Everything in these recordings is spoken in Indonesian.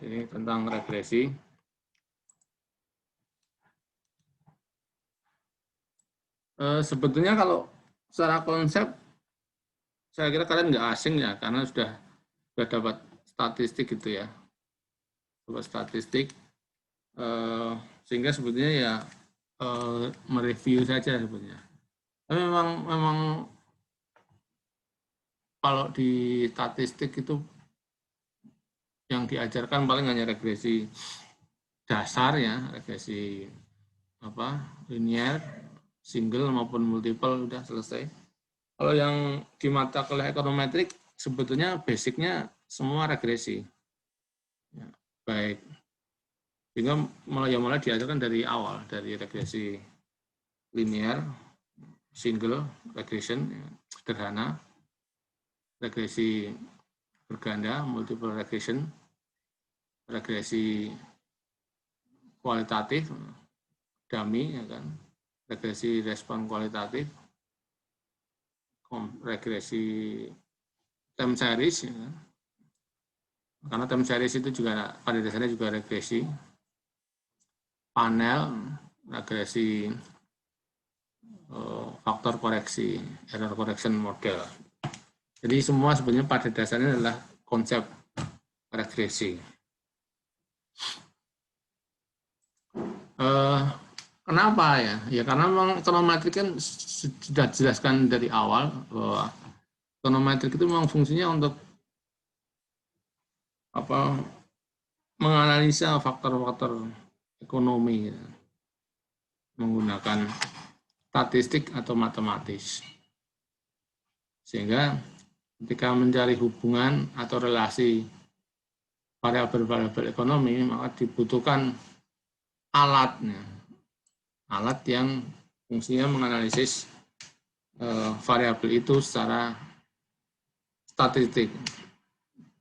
ini tentang regresi. Sebetulnya kalau secara konsep, saya kira kalian nggak asing ya, karena sudah dapat statistik gitu ya, dapat statistik, sehingga sebetulnya ya mereview saja sebetulnya. Tapi memang kalau di statistik itu yang diajarkan paling hanya regresi dasar ya, regresi linear, single maupun multiple, udah selesai. Kalau yang di mata kuliah ekonometrik sebetulnya basicnya semua regresi, ya, baik sehingga mulai diajarkan dari awal, dari regresi linear, single regression, ya, sederhana, regresi berganda, multiple regression, regresi kualitatif, dummy, ya kan, regresi respon kualitatif, regresi time series, ya kan? Karena time series itu juga pada dasarnya juga regresi, panel, regresi faktor koreksi, error correction model. Jadi semua sebenarnya pada dasarnya adalah konsep regresi. Kenapa ya? Ya karena memang ekonometrik kan sudah dijelaskan dari awal bahwa ekonometrik itu memang fungsinya untuk menganalisa faktor-faktor ekonomi ya, menggunakan statistik atau matematis. Sehingga ketika mencari hubungan atau relasi variabel-variabel ekonomi, maka dibutuhkan alatnya, alat yang fungsinya menganalisis variabel itu secara statistik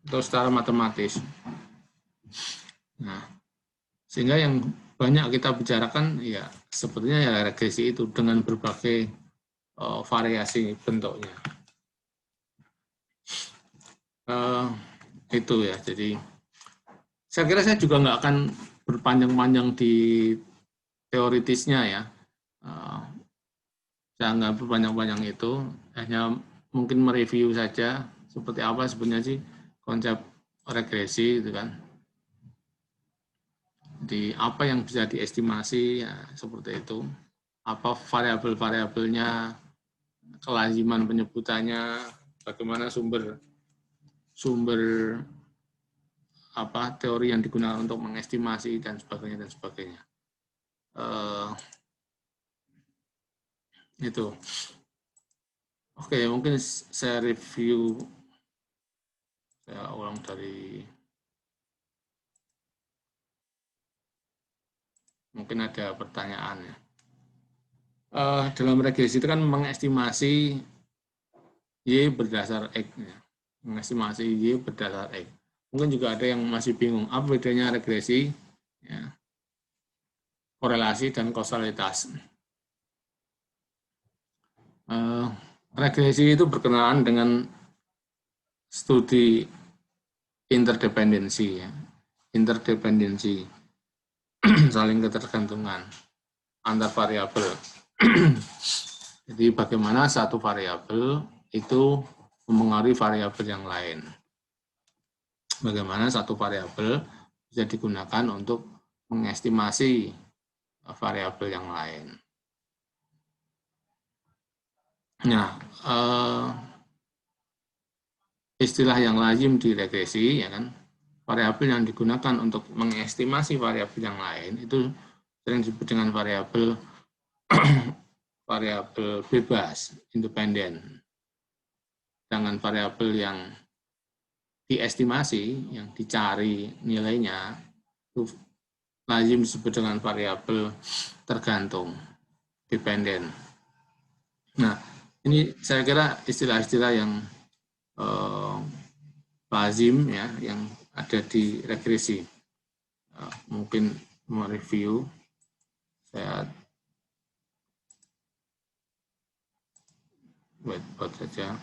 atau secara matematis. Nah, sehingga yang banyak kita bicarakan ya sepertinya ya regresi itu dengan berbagai variasi bentuknya. Itu ya, jadi saya kira saya juga nggak akan berpanjang-panjang di teoritisnya ya. Saya nggak berpanjang-panjang itu, hanya mungkin mereview saja seperti apa sebenarnya sih konsep regresi itu kan. Di apa yang bisa diestimasi ya seperti itu. Apa variabel-variabelnya, kelaziman penyebutannya, bagaimana sumber teori yang digunakan untuk mengestimasi dan sebagainya dan sebagainya. Itu. Oke, mungkin saya review, saya ulang dari, mungkin ada pertanyaan ya. Dalam regresi itu kan mengestimasi Y berdasar X, ya. Mengestimasi Y berdasar X. Mungkin juga ada yang masih bingung, apa bedanya regresi, ya, korelasi, dan kausalitas. Regresi itu berkenaan dengan studi interdependensi, ya. Interdependensi, saling ketergantungan antar variabel. Jadi bagaimana satu variabel itu mempengaruhi variabel yang lain. Bagaimana satu variabel bisa digunakan untuk mengestimasi variabel yang lain. Nah, istilah yang lazim di regresi, ya kan, variabel yang digunakan untuk mengestimasi variabel yang lain itu sering disebut dengan variabel bebas, independen. Dengan variabel yang diestimasi, yang dicari nilainya, itu lazim disebut dengan variabel tergantung, dependen. Nah, ini saya kira istilah-istilah yang lazim ya, yang ada di regresi. Mungkin mereview, saya buat saja.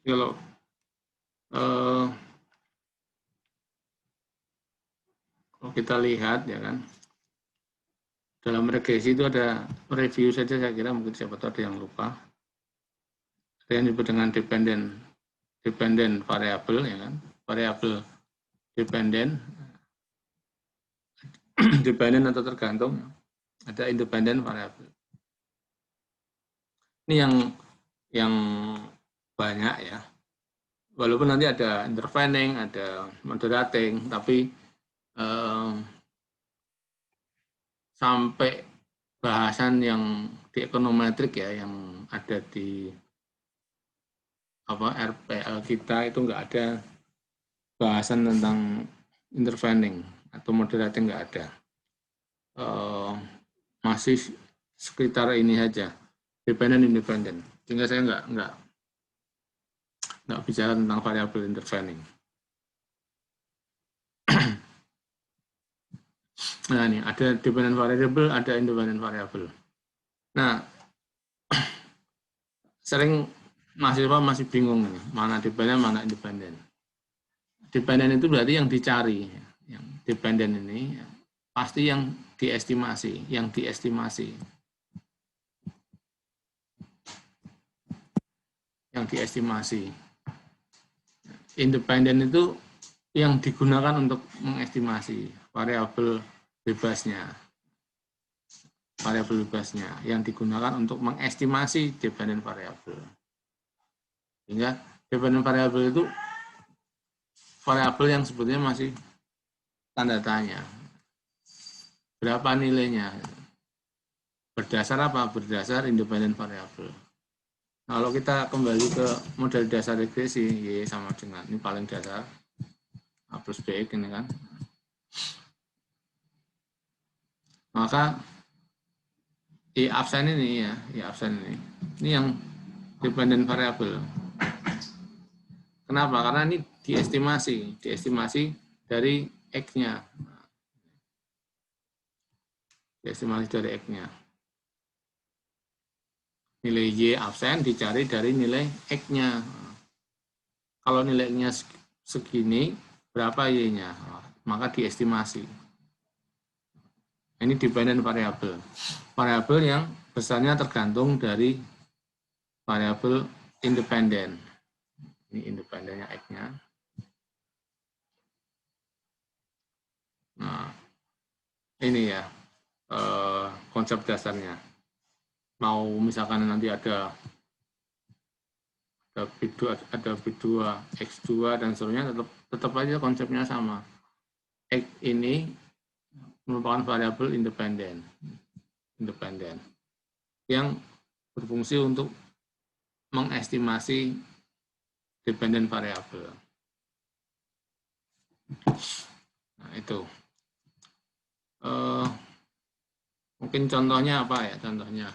Kalau kalau kita lihat ya kan, dalam regresi itu ada review saja, saya kira mungkin siapa tahu ada yang lupa. Ada yang disebut dengan dependent variable ya kan, variable dependent dependent atau tergantung, ada independent variable. Ini yang banyak ya. Walaupun nanti ada intervening, ada moderating, tapi sampai bahasan yang di ekonometrik ya, yang ada di RPL kita itu nggak ada bahasan tentang intervening atau moderating, nggak ada. Masih sekitar ini saja, dependent independent. Sehingga saya nggak bicara tentang variabel intervening. Nah ini ada dependent variable, ada independent variable. Nah, sering mahasiswa masih bingung nih, mana dependent, mana independent. Dependent itu berarti yang dicari, yang dependent ini pasti yang diestimasi, yang diestimasi. Independent itu yang digunakan untuk mengestimasi variabel bebasnya. Variabel bebasnya yang digunakan untuk mengestimasi dependent variable. Sehingga dependent variable itu variabel yang sebetulnya masih tanda tanya. Berapa nilainya? Berdasar apa? Berdasar independent variable. Kalau kita kembali ke model dasar regresi, Y sama dengan, ini paling dasar, A plus BX ini kan. Maka Y absen ini ya, Y absen ini yang dependent variable. Kenapa? Karena ini diestimasi dari X-nya. Diestimasi dari X-nya. Nilai Y absen dicari dari nilai X-nya. Kalau nilai X-nya segini, berapa Y-nya? Maka diestimasi. Ini dependent variable. Variabel yang besarnya tergantung dari variabel independen. Ini independennya X-nya. Nah, ini ya konsep dasarnya. Mau misalkan nanti ada B2, X2 dan seterusnya, tetap aja konsepnya sama. X ini merupakan variabel independen yang berfungsi untuk mengestimasi dependent variabel. Nah, itu. Mungkin contohnya apa ya? Contohnya.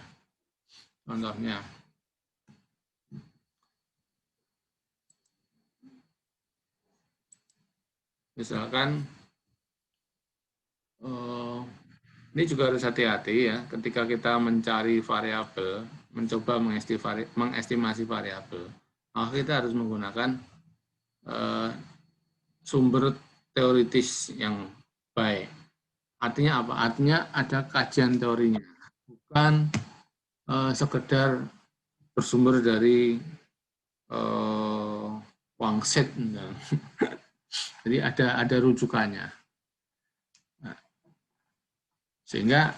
Misalkan ini juga harus hati-hati ya ketika kita mencari variabel, mencoba mengestimasi variabel. Maka kita harus menggunakan sumber teoritis yang baik. Artinya apa? Artinya ada kajian teorinya, bukan sekedar bersumber dari wangsit. Jadi ada rujukannya. Nah, sehingga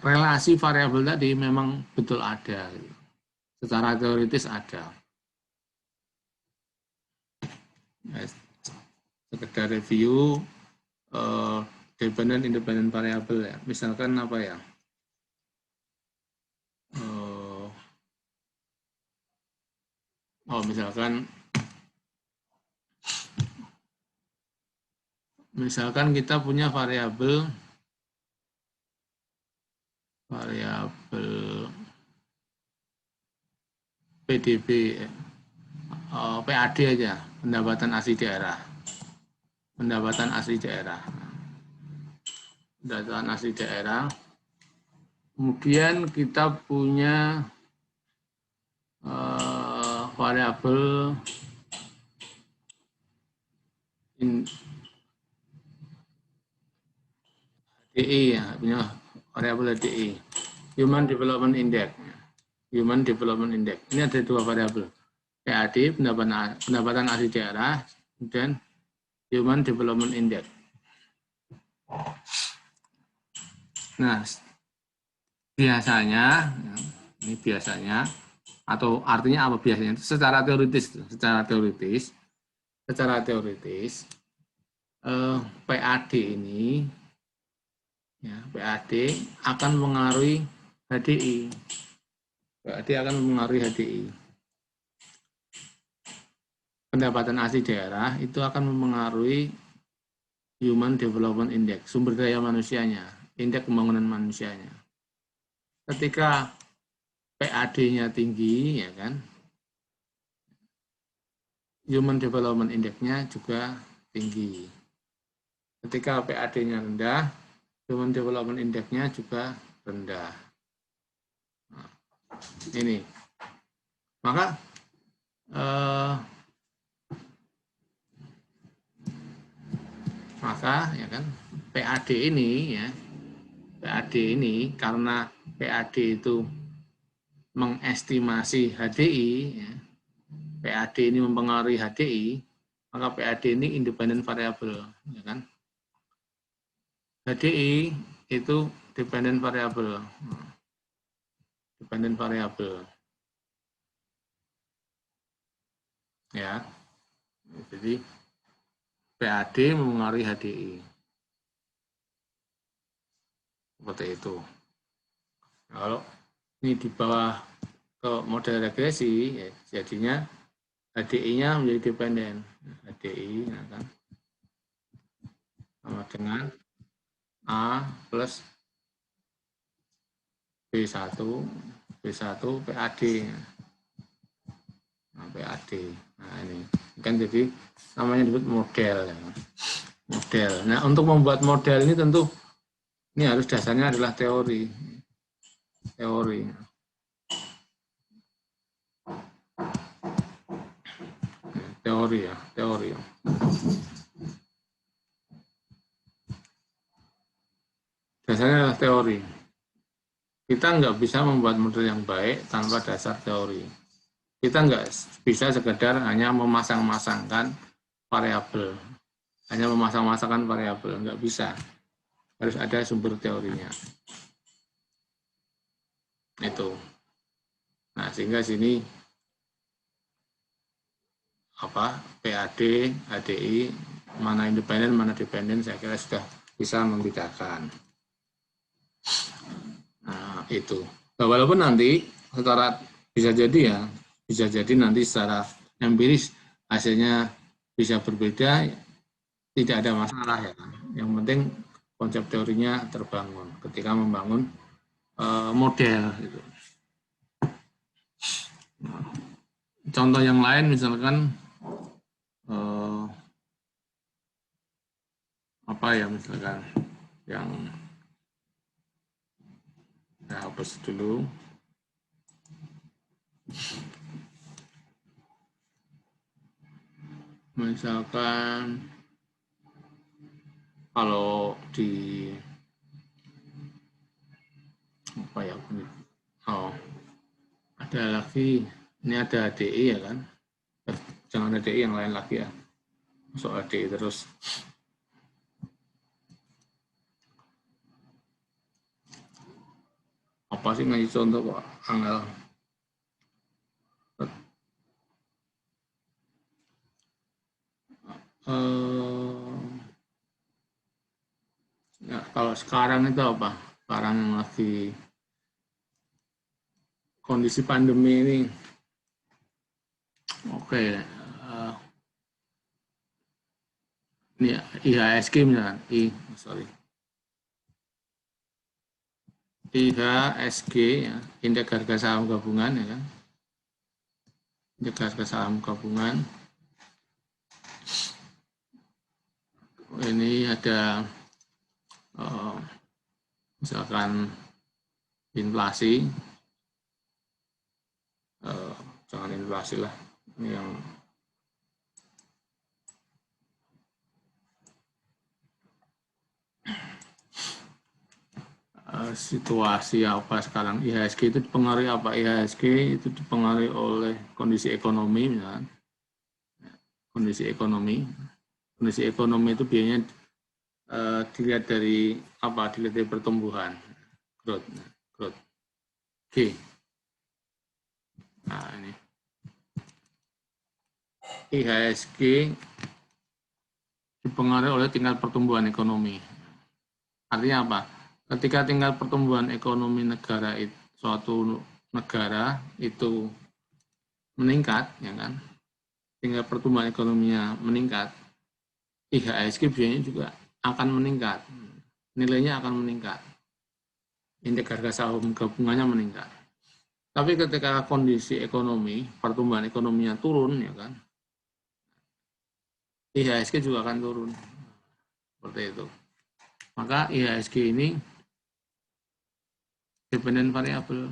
relasi variabel tadi memang betul ada, secara teoritis ada. Sekedar review dependent independent variable ya. Misalkan apa ya? Misalkan kita punya variabel PDB, PAD aja, pendapatan asli daerah. Pendapatan asli daerah. Kemudian kita punya variabel HDI ya, punya variabel HDI, Human Development Index. Human Development Index. Ini ada dua variabel, PAD, pendapatan asli daerah, dan Human Development Index. Nah, biasanya, ini biasanya, atau artinya apa biasanya? Secara teoritis, PAD ini, ya, PAD akan mengaruhi HDI. PAD akan mengaruhi HDI. Pendapatan asli daerah itu akan mempengaruhi Human Development Index, sumber daya manusianya, indeks pembangunan manusianya. Ketika PAD-nya tinggi, ya kan, Human Development Index-nya juga tinggi. Ketika PAD-nya rendah, Human Development Index-nya juga rendah. Nah, ini. Maka ya kan PAD ini ya, PAD ini karena PAD itu mengestimasi HDI, ya, PAD ini mempengaruhi HDI, maka PAD ini independen variabel, ya kan? HDI itu dependent variabel, ya. Jadi PAD mempengaruhi HDI, seperti itu. Kalau ini di bawah ke model regresi, ya, jadinya HDI-nya menjadi dependen. HDI ya kan, sama dengan A plus B1 PAD. Nah, PAD. Nah, ini kan jadi namanya disebut model. Model. Nah, untuk membuat model ini tentu ini harus dasarnya adalah teori. Teori. Dasarnya adalah teori. Kita nggak bisa membuat model yang baik tanpa dasar teori. Kita nggak bisa sekedar hanya memasang-masangkan variabel. Nggak bisa. Harus ada sumber teorinya. Itu. Nah, sehingga sini PAD, HDI, mana independen, mana dependen, saya kira sudah bisa membedakan. Nah, itu. Nah, walaupun nanti secara bisa jadi nanti secara empiris hasilnya bisa berbeda, tidak ada masalah ya. Yang penting konsep teorinya terbangun ketika membangun model. Gitu. Nah, contoh yang lain misalkan misalkan yang saya hapus dulu. Misalkan kalau di ada lagi, ini ada HDI ya kan, jangan ada HDI yang lain lagi ya, masuk HDI terus. Apa sih ngasih contoh kok angel? Ya, kalau sekarang itu apa? Sekarang yang lagi kondisi pandemi ini, ini IHSG misalkan, IHSG ya, indeks harga saham gabungan ya kan, indeks harga saham gabungan. Ini ada misalkan inflasi, jangan inflasi lah, yang situasi apa sekarang. IHSG itu dipengaruhi apa? IHSG itu dipengaruhi oleh kondisi ekonomi, misalkan. Kondisi ekonomi itu biasanya dilihat dari apa? Dilihat dari pertumbuhan, growth. G. Nah ini IHSG dipengaruhi oleh tingkat pertumbuhan ekonomi. Artinya apa? Ketika tingkat pertumbuhan ekonomi negara itu, suatu negara itu meningkat, ya kan? Tingkat pertumbuhan ekonominya meningkat, IHSG biasanya juga akan meningkat. Nilainya akan meningkat. Indeks harga saham gabungannya meningkat. Tapi ketika kondisi ekonomi, pertumbuhan ekonominya turun, ya kan? IHSG juga akan turun. Seperti itu. Maka IHSG ini dependent variable.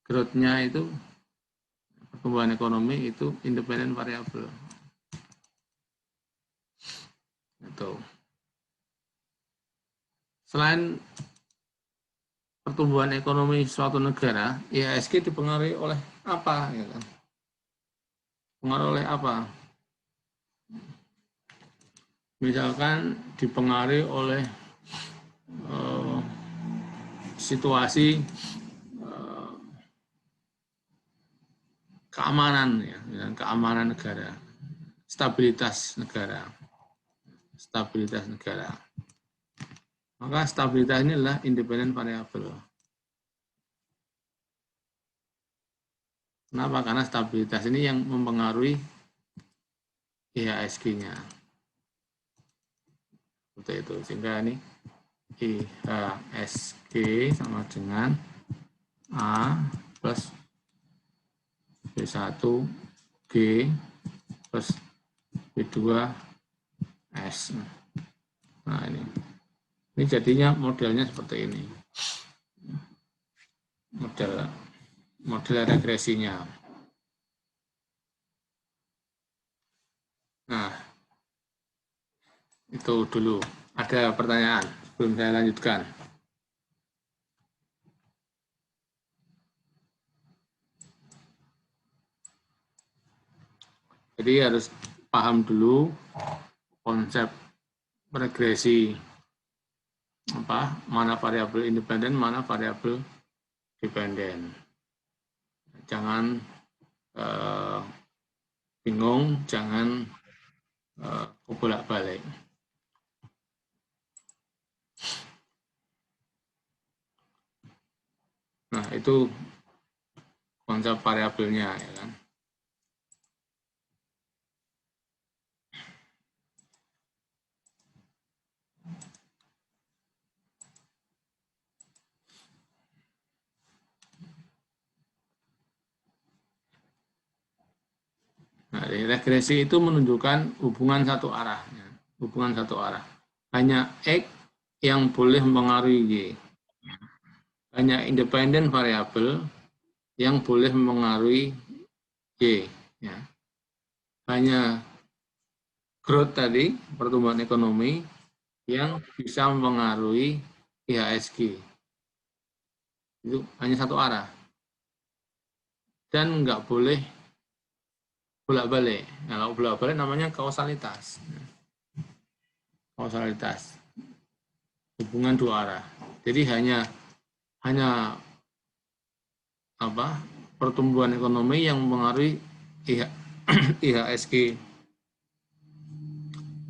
Growth-nya itu, pertumbuhan ekonomi itu independent variable. Itu. Selain pertumbuhan ekonomi suatu negara, IHSG dipengaruhi oleh apa? Ya kan? Pengaruh oleh apa? Misalkan dipengaruhi oleh situasi keamanan, ya, keamanan negara, stabilitas negara. Maka stabilitas ini adalah independent variable. Kenapa? Karena stabilitas ini yang mempengaruhi IHSG-nya. Seperti itu. Sehingga ini IHSG sama dengan A plus B1 G plus B2S. Nah ini jadinya modelnya seperti ini. Model regresinya. Nah, itu dulu. Ada pertanyaan sebelum saya lanjutkan? Jadi harus paham dulu konsep regresi, mana variabel independen, mana variabel dependen. Jangan bingung, jangan bolak-balik. Nah, itu konsep variabelnya, ya kan. Nah, regresi itu menunjukkan hubungan satu arah, ya. Hubungan satu arah. Hanya X yang boleh mempengaruhi Y. Hanya independen variabel yang boleh mempengaruhi Y. Ya. Hanya growth tadi, pertumbuhan ekonomi, yang bisa mempengaruhi IHSG. Itu hanya satu arah. Dan nggak boleh bolak-balik. Nah, kalau bolak-balik namanya kausalitas. Kausalitas. Hubungan dua arah. Jadi hanya pertumbuhan ekonomi yang mempengaruhi IHSG.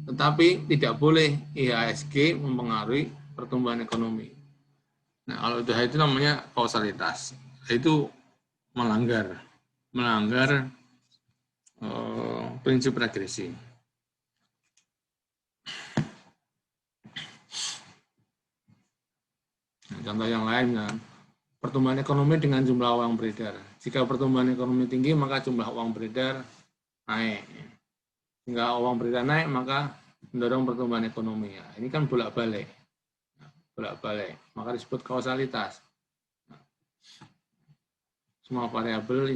Tetapi tidak boleh IHSG mempengaruhi pertumbuhan ekonomi. Nah, kalau itu namanya kausalitas. Itu melanggar prinsip regresi. Nah, contoh yang lain, kan, pertumbuhan ekonomi dengan jumlah uang beredar. Jika pertumbuhan ekonomi tinggi, maka jumlah uang beredar naik. Jika uang beredar naik, maka mendorong pertumbuhan ekonomi. Ya, ini kan bolak-balik. Maka disebut kausalitas. semua variabel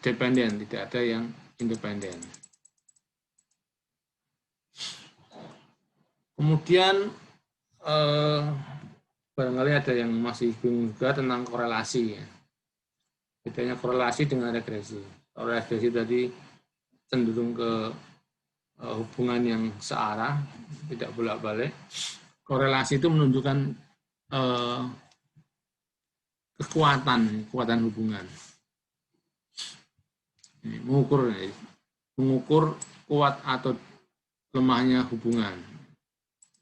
dependen, tidak ada yang independen. Kemudian barangkali ada yang masih bingung juga tentang korelasi. Bedanya korelasi dengan regresi. Kalau regresi tadi cenderung ke hubungan yang searah, tidak bolak-balik. Korelasi itu menunjukkan kekuatan hubungan. Mengukur kuat atau lemahnya hubungan.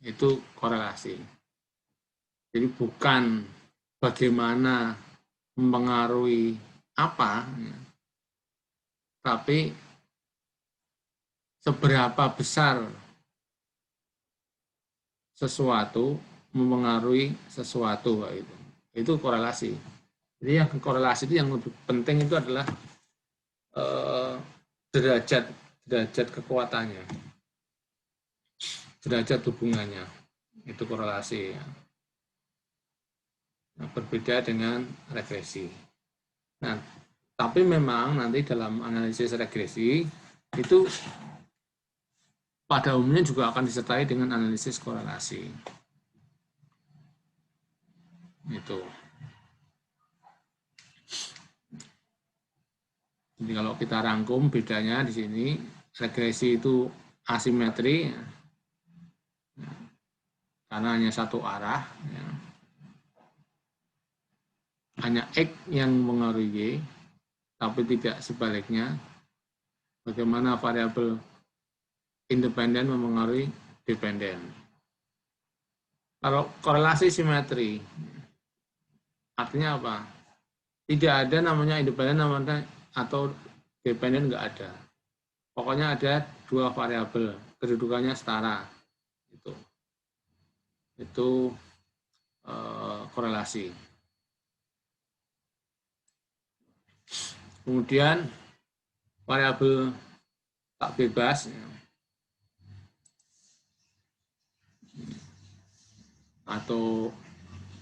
Itu korelasi. Jadi bukan bagaimana mempengaruhi apa, tapi seberapa besar sesuatu mempengaruhi sesuatu. Itu korelasi. Jadi yang korelasi itu yang lebih penting itu adalah derajat kekuatannya, derajat hubungannya, itu korelasi. Nah, berbeda dengan regresi. Nah, tapi memang nanti dalam analisis regresi itu pada umumnya juga akan disertai dengan analisis korelasi. Itu. Jadi kalau kita rangkum bedanya di sini, regresi itu asimetri, karena hanya satu arah, hanya X yang mempengaruhi Y, tapi tidak sebaliknya. Bagaimana variabel independen mempengaruhi dependen. Kalau korelasi simetri, artinya apa? Tidak ada namanya independen namanya atau dependen, nggak ada. Pokoknya ada dua variabel, kedudukannya setara. Itu korelasi. Kemudian variabel tak bebas atau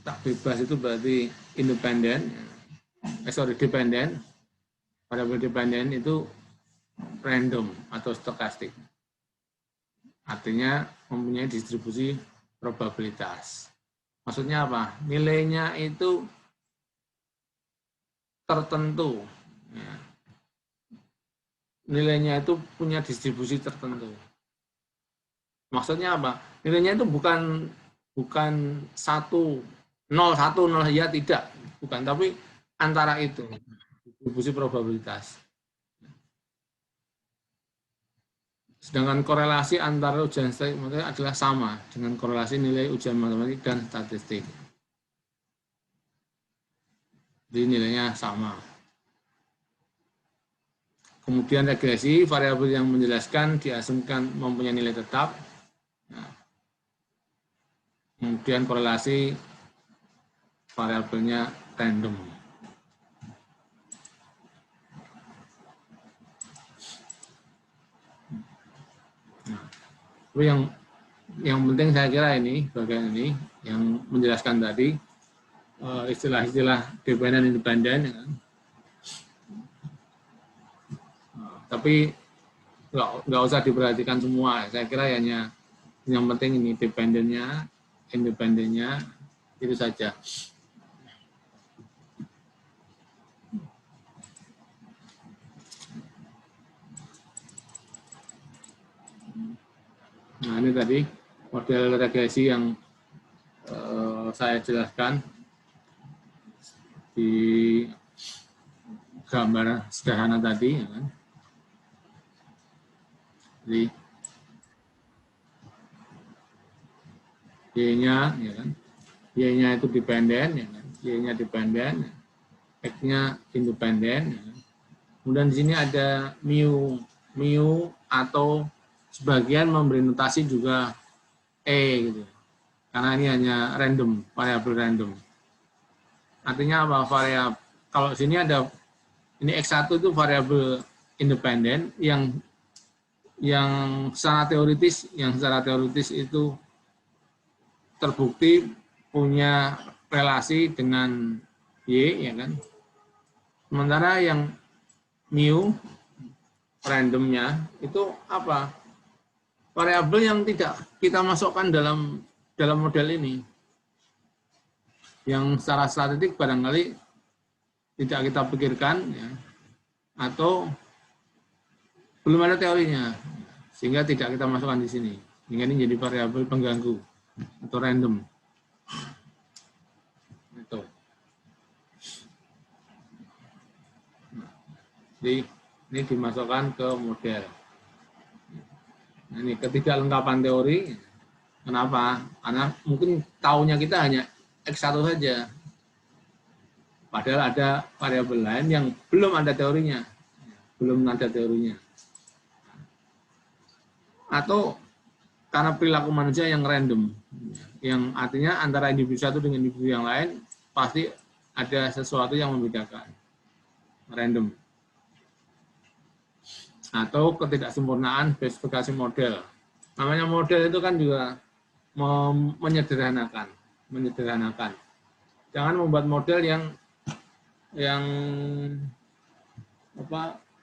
tak bebas itu berarti independen, dependen. Variabel dependen itu random atau stokastik. Artinya mempunyai distribusi probabilitas. Maksudnya apa? Nilainya itu tertentu. Nilainya itu punya distribusi tertentu. Maksudnya apa? Nilainya itu bukan 1, 0, 1, 0, ya tidak. Bukan, tapi antara itu. Distribusi probabilitas. Sedangkan korelasi antara ujian statistik adalah sama dengan korelasi nilai ujian matematik dan statistik. Jadi nilainya sama. Kemudian regresi, variabel yang menjelaskan diasumsikan mempunyai nilai tetap. Nah, kemudian korelasi, variabelnya random. Nah, yang penting saya kira ini, bagian ini, yang menjelaskan tadi, istilah-istilah dependen independen, ya kan? Tapi nggak usah diperhatikan semua. Saya kira hanya yang penting ini dependennya, independennya, itu saja. Nah, ini tadi model regresi yang saya jelaskan di gambar sederhana tadi, ya kan? Jadi Y-nya, ya kan? Y-nya itu dependen, ya kan? Y-nya dependen, X-nya independen. Ya kan? Kemudian di sini ada mu atau sebagian memberi notasi juga E gitu. Karena ini hanya random, variabel random. Artinya apa? Variabel kalau sini ada ini X1 itu variabel independen yang secara teoritis itu terbukti punya relasi dengan Y, ya kan? Sementara yang mu randomnya itu apa? Variabel yang tidak kita masukkan dalam model ini. Yang secara statistik barangkali tidak kita pikirkan, ya, atau belum ada teorinya, sehingga tidak kita masukkan di sini. Sehingga ini jadi variabel pengganggu atau random. Itu. Jadi ini dimasukkan ke model. Nah, ini ketidaklengkapan teori. Kenapa? Karena mungkin tahunya kita hanya X1 saja. Padahal ada variabel lain yang belum ada teorinya. Belum ada teorinya. Atau karena perilaku manusia yang random. Yang artinya antara individu satu dengan individu yang lain pasti ada sesuatu yang membedakan. Random. Atau ketidaksempurnaan spesifikasi model. Namanya model itu kan juga menyederhanakan. Jangan membuat model yang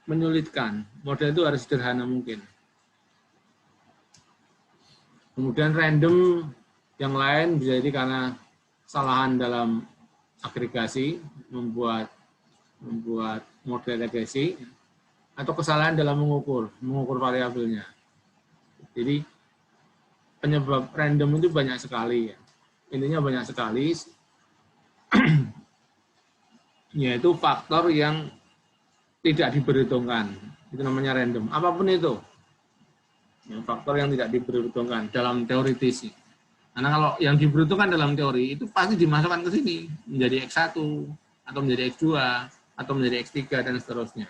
menyulitkan. Model itu harus sederhana mungkin. Kemudian random yang lain bisa jadi karena kesalahan dalam agregasi, membuat model regresi, atau kesalahan dalam mengukur variabelnya. Jadi penyebab random itu banyak sekali, ya. Intinya banyak sekali, yaitu faktor yang tidak diperhitungkan. Itu namanya random. Apapun itu, ya, faktor yang tidak diperhitungkan dalam teoritis. Karena kalau yang diperhitungkan dalam teori itu pasti dimasukkan ke sini menjadi X1 atau menjadi X2 atau menjadi X3 dan seterusnya.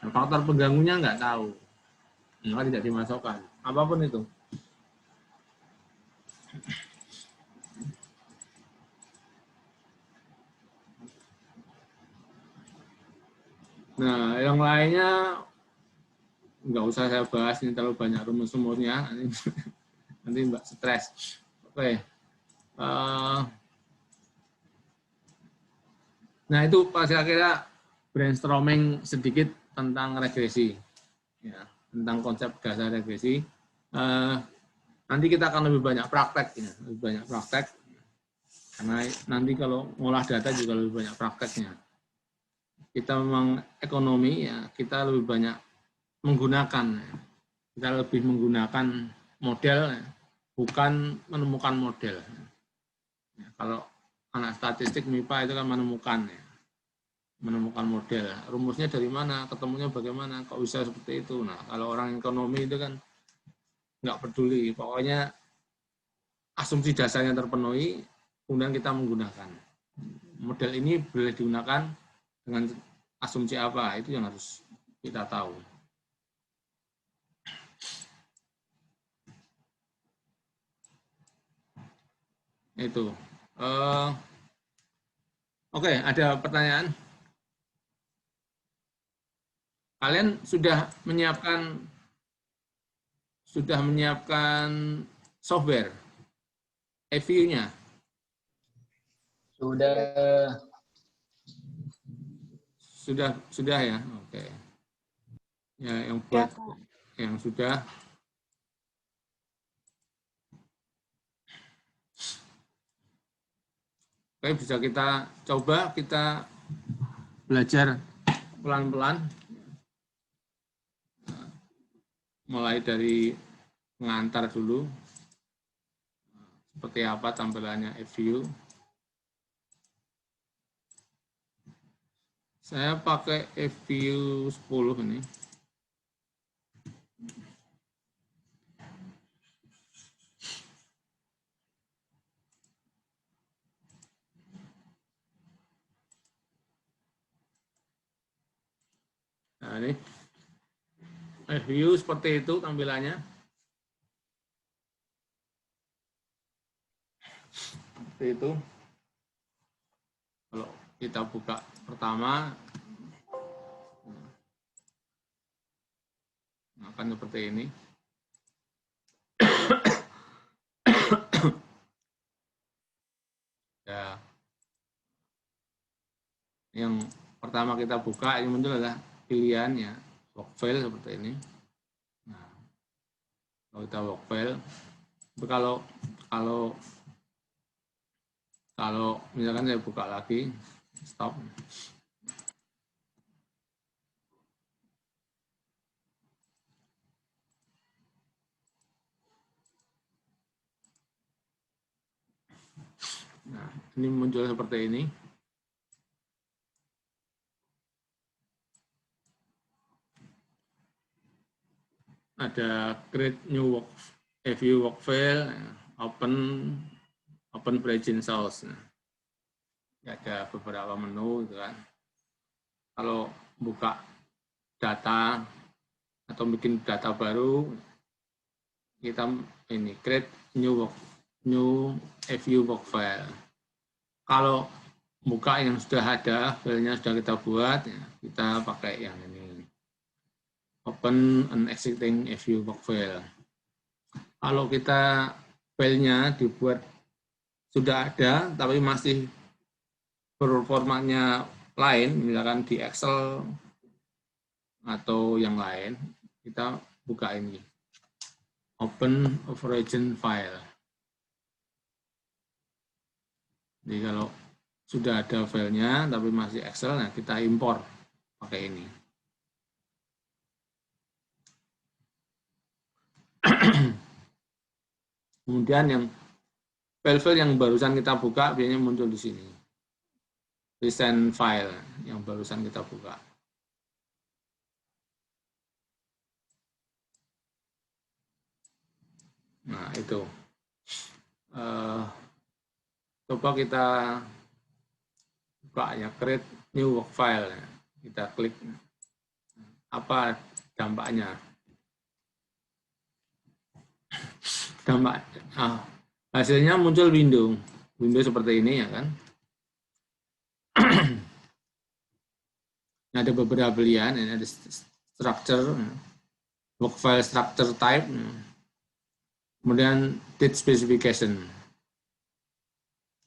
Nah, faktor pengganggunya nggak tahu, maka tidak dimasukkan. Apapun itu. Nah, yang lainnya nggak usah saya bahas, ini terlalu banyak rumus-rumusnya. Nanti Mbak stres. Oke. Nah, itu pas kira-kira brainstorming sedikit tentang regresi, ya, tentang konsep dasar regresi. Nanti kita akan lebih banyak praktek, ya, lebih banyak praktek, karena nanti kalau ngolah data juga lebih banyak prakteknya. Kita memang ekonomi, ya, kita lebih banyak menggunakan, ya. Kita lebih menggunakan model, ya, bukan menemukan model. Ya, kalau anak statistik MIPA itu kan menemukan, ya. Menemukan model. Rumusnya dari mana, ketemunya bagaimana, kok bisa seperti itu. Nah, kalau orang ekonomi itu kan nggak peduli, pokoknya asumsi dasarnya terpenuhi, kemudian kita menggunakan. Model ini boleh digunakan dengan asumsi apa, itu yang harus kita tahu. Itu. Oke, ada pertanyaan? Kalian sudah menyiapkan software EView-nya? Sudah ya. Oke. Ya, yang buat yang sudah. Oke, bisa kita coba, kita belajar pelan-pelan. Mulai dari mengantar dulu. Seperti apa tampilannya EView. Saya pakai EView 10 ini. Nah, ini EView seperti itu tampilannya. Seperti itu. Kalau kita buka pertama, akan seperti ini. Ya, yang pertama kita buka, yang muncul adalah pilihannya, work file seperti ini. Nah, kalau kita work file, kalau misalkan saya buka lagi, stop. Nah, ini muncul seperti ini. Ada create new work, view work file, open branching source. Nah, ada beberapa menu gitu kan. Kalau buka data atau bikin data baru, kita ini create new view work file. Kalau buka yang sudah ada, filenya sudah kita buat, ya, kita pakai yang ini, open an existing view work file. Kalau kita filenya dibuat sudah ada, tapi masih berformatnya lain, misalkan di Excel atau yang lain, kita buka ini, open origin file. Jadi kalau sudah ada filenya tapi masih Excel, nah kita impor pakai ini. Kemudian yang file-file yang barusan kita buka biasanya muncul di sini. Recent file yang barusan kita buka. Nah itu. Coba kita buka ya, create new work file. Kita klik apa dampaknya. Hasilnya muncul window seperti ini ya kan. Ada beberapa pilihan, ini ada structure, work file structure type, kemudian date specification.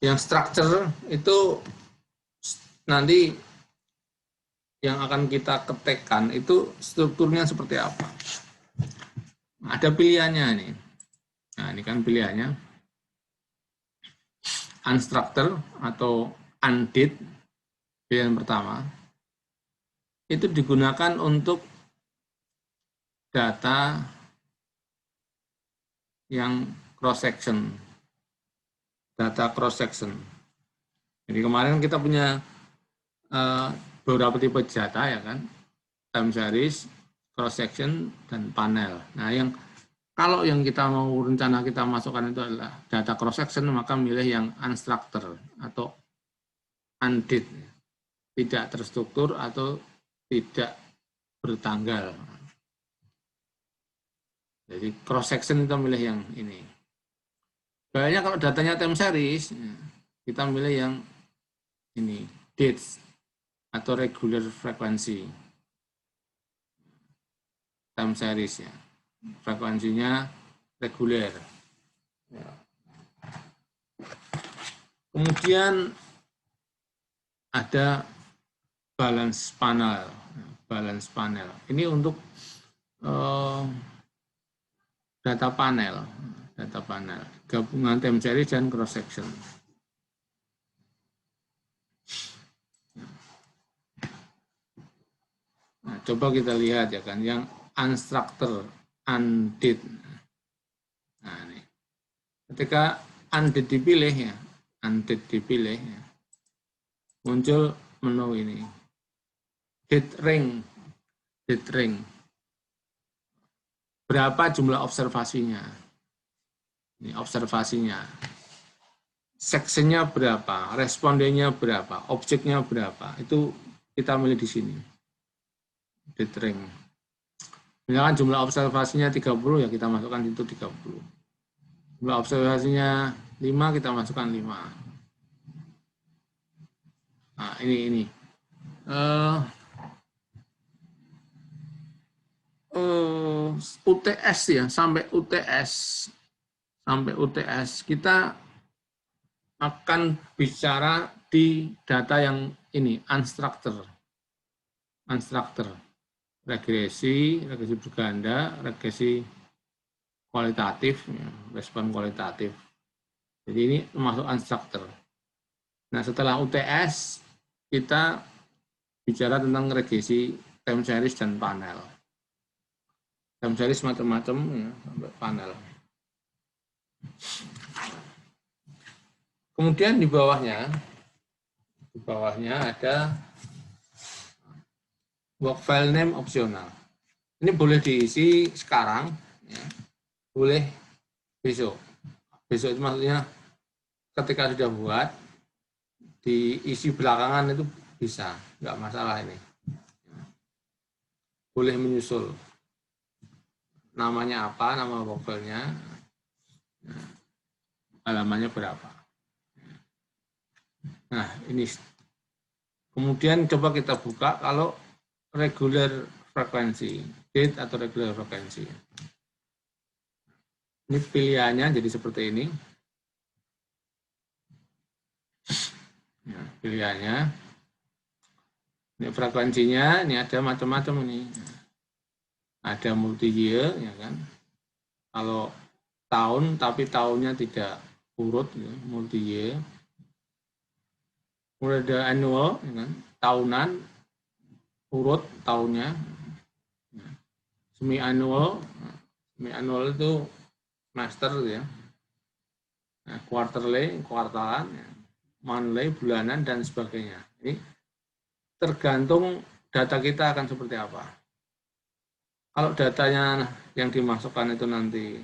Yang structure itu nanti yang akan kita ketikkan itu strukturnya seperti apa. Ada pilihannya nih. Nah, ini kan pilihannya. Unstructured atau undate, pilihan pertama. Itu digunakan untuk data yang cross-section. Data cross-section. Jadi kemarin kita punya beberapa tipe data ya kan. Time series, cross-section, dan panel. Nah, kalau yang kita mau rencana kita masukkan itu adalah data cross-section, maka milih yang unstructured atau undate, tidak terstruktur atau tidak bertanggal. Jadi cross-section kita milih yang ini. Kayaknya kalau datanya time series, kita milih yang ini, dates atau regular frequency. Time series ya. Frekuensinya reguler. Kemudian ada balance panel. Balance panel. Ini untuk data panel. Data panel. Gabungan time series dan cross section. Nah, coba kita lihat ya kan, yang unstructured, undate. Nah, ini. Ketika undate dipilih ya, muncul menu ini. Date ring. Berapa jumlah observasinya? Ini observasinya. Sectionnya berapa? Respondennya berapa? Objeknya berapa? Itu kita milih di sini. Date ring. Misalkan jumlah observasinya 30, ya kita masukkan itu 30. Jumlah observasinya 5, kita masukkan 5. Nah, ini. UTS ya, sampai UTS kita akan bicara di data yang ini, unstructured. unstructured, regresi berganda, regresi kualitatif, ya, respon kualitatif. Jadi ini termasuk unstructured. Nah, setelah UTS, kita bicara tentang regresi time series dan panel. Time series macam-macam, ya, sampai panel. Kemudian di bawahnya ada work file name opsional. Ini boleh diisi sekarang, ya, boleh besok. Besok itu maksudnya ketika sudah buat, diisi belakangan itu bisa, nggak masalah ini. Boleh menyusul. Namanya apa, nama work file-nya, halamannya berapa. Nah, ini. Kemudian coba kita buka kalau regular frekuensi, date atau regular frekuensi. Ini pilihannya jadi seperti ini. Ya, pilihannya. Ini frekuensinya, ini ada macam-macam ini. Ada multi year, ya kan. Kalau tahun, tapi tahunnya tidak urut, ya, multi year. Kemudian ada annual, ya kan, tahunan, urut tahunnya. Semi annual itu semester ya. Nah, quarterly, kuartalan, ya, monthly, bulanan dan sebagainya. Ini tergantung data kita akan seperti apa. Kalau datanya yang dimasukkan itu nanti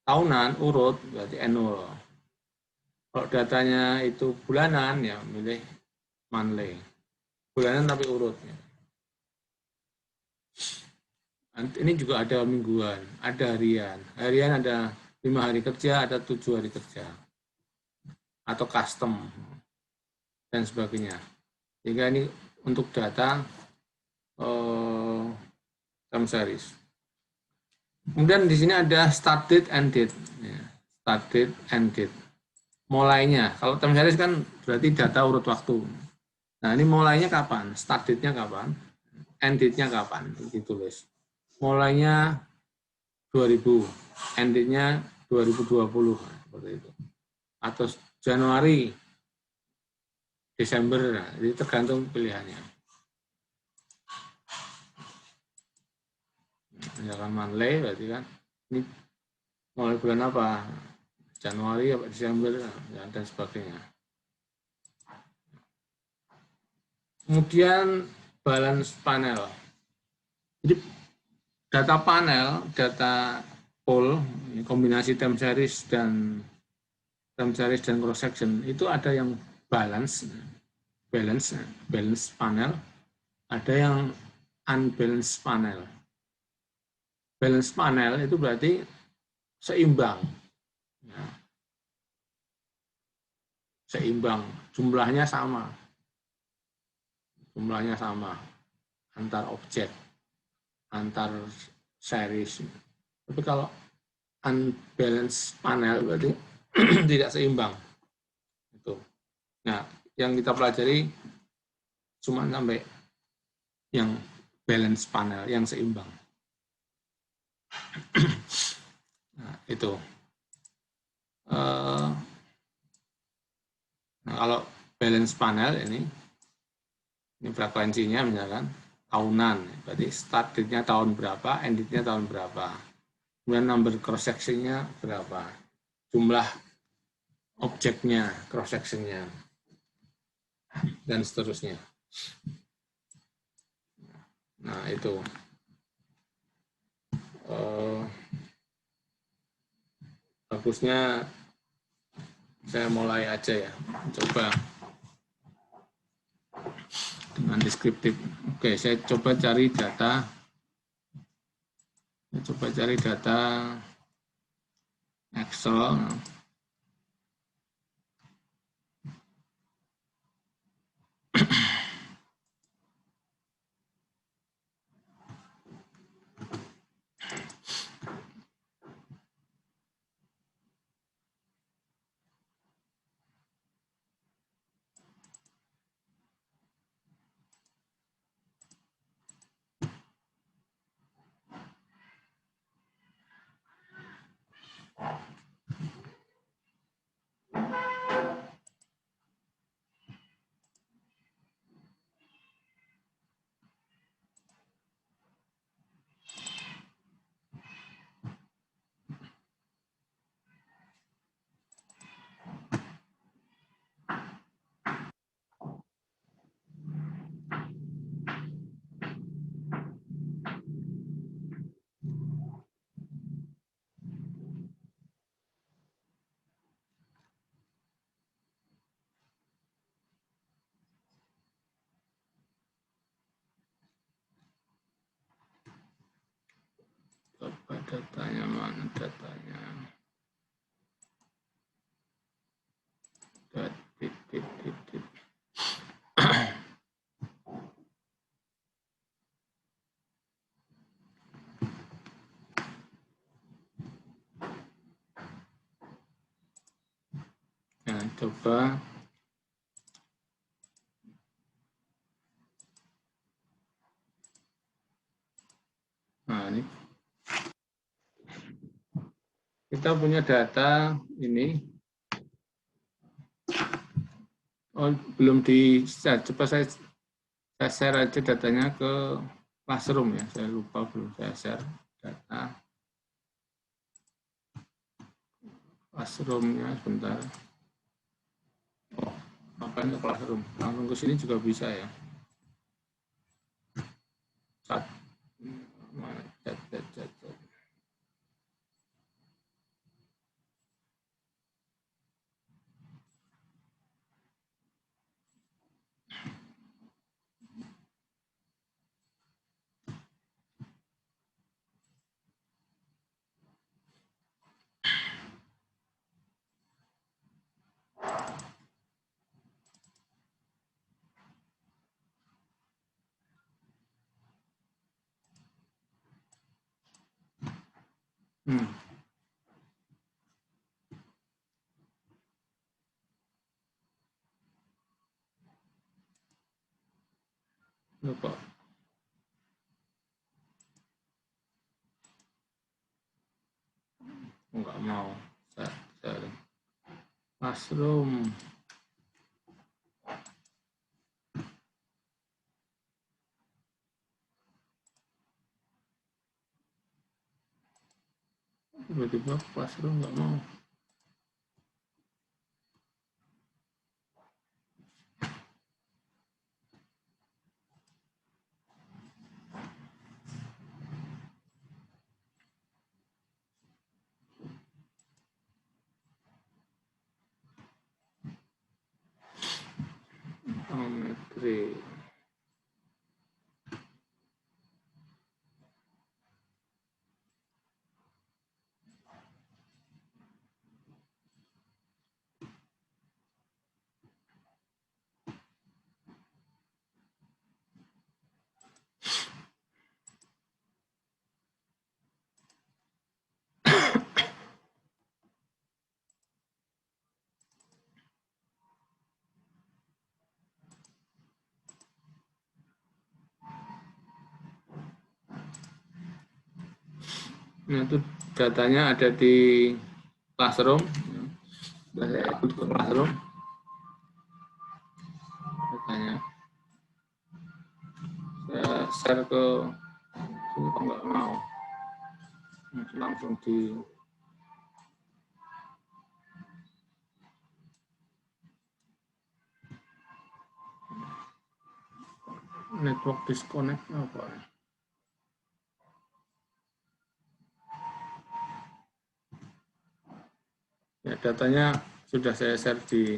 tahunan, urut, berarti annual. Kalau datanya itu bulanan, ya milih monthly. Bulanan tapi urut. Ya. Ini juga ada mingguan, ada harian. Harian ada 5 hari kerja, ada 7 hari kerja. Atau custom, dan sebagainya. Sehingga ini untuk data time series. Kemudian di sini ada start date and date. Ya, start date and date. Mulainya, kalau time series kan berarti data urut waktu. Nah, ini mulainya kapan? Start date-nya kapan? End date-nya kapan? Ditulis. Mulainya 2000, end date-nya 2020, seperti itu. Atau Januari, Desember, nah, jadi tergantung pilihannya. Misalkan monthly, berarti kan ini mulai bulan apa? Januari, apa Desember, dan sebagainya. Kemudian balance panel. Jadi data panel, data pool, kombinasi time series dan cross section itu ada yang balance panel, ada yang unbalanced panel. Balance panel itu berarti seimbang, ya. Seimbang, jumlahnya sama antar objek, antar series. Tapi kalau unbalanced panel berarti tidak seimbang. Itu. Nah, yang kita pelajari cuma sampai yang balance panel, yang seimbang. Nah, itu. Nah, kalau balance panel ini frekuensinya misalkan tahunan, berarti start date-nya tahun berapa, end date-nya tahun berapa. Kemudian number cross section-nya berapa, jumlah objeknya, cross section-nya, dan seterusnya. Nah, itu. Bagusnya saya mulai aja ya, coba dengan deskriptif. Oke, saya coba cari data. Excel. datanya, mana datanya? Nah, coba. Nah, ini kita punya data ini. Oh, belum di share. Coba saya share aja datanya ke Classroom ya. Saya lupa belum saya share data Classroom-nya sebentar. Oh, makanya Classroom. Langsung ke sini juga bisa ya. Chat. Chat. Lupa. Enggak mau. Share. Classroom. Tiba-tiba Classroom enggak mau. Geometri. Nah, itu datanya ada di Classroom. Saya ikut ke Classroom. Datanya. Saya share ke sini kok nggak mau. Langsung di network disconnect apa? Ya, datanya sudah saya share di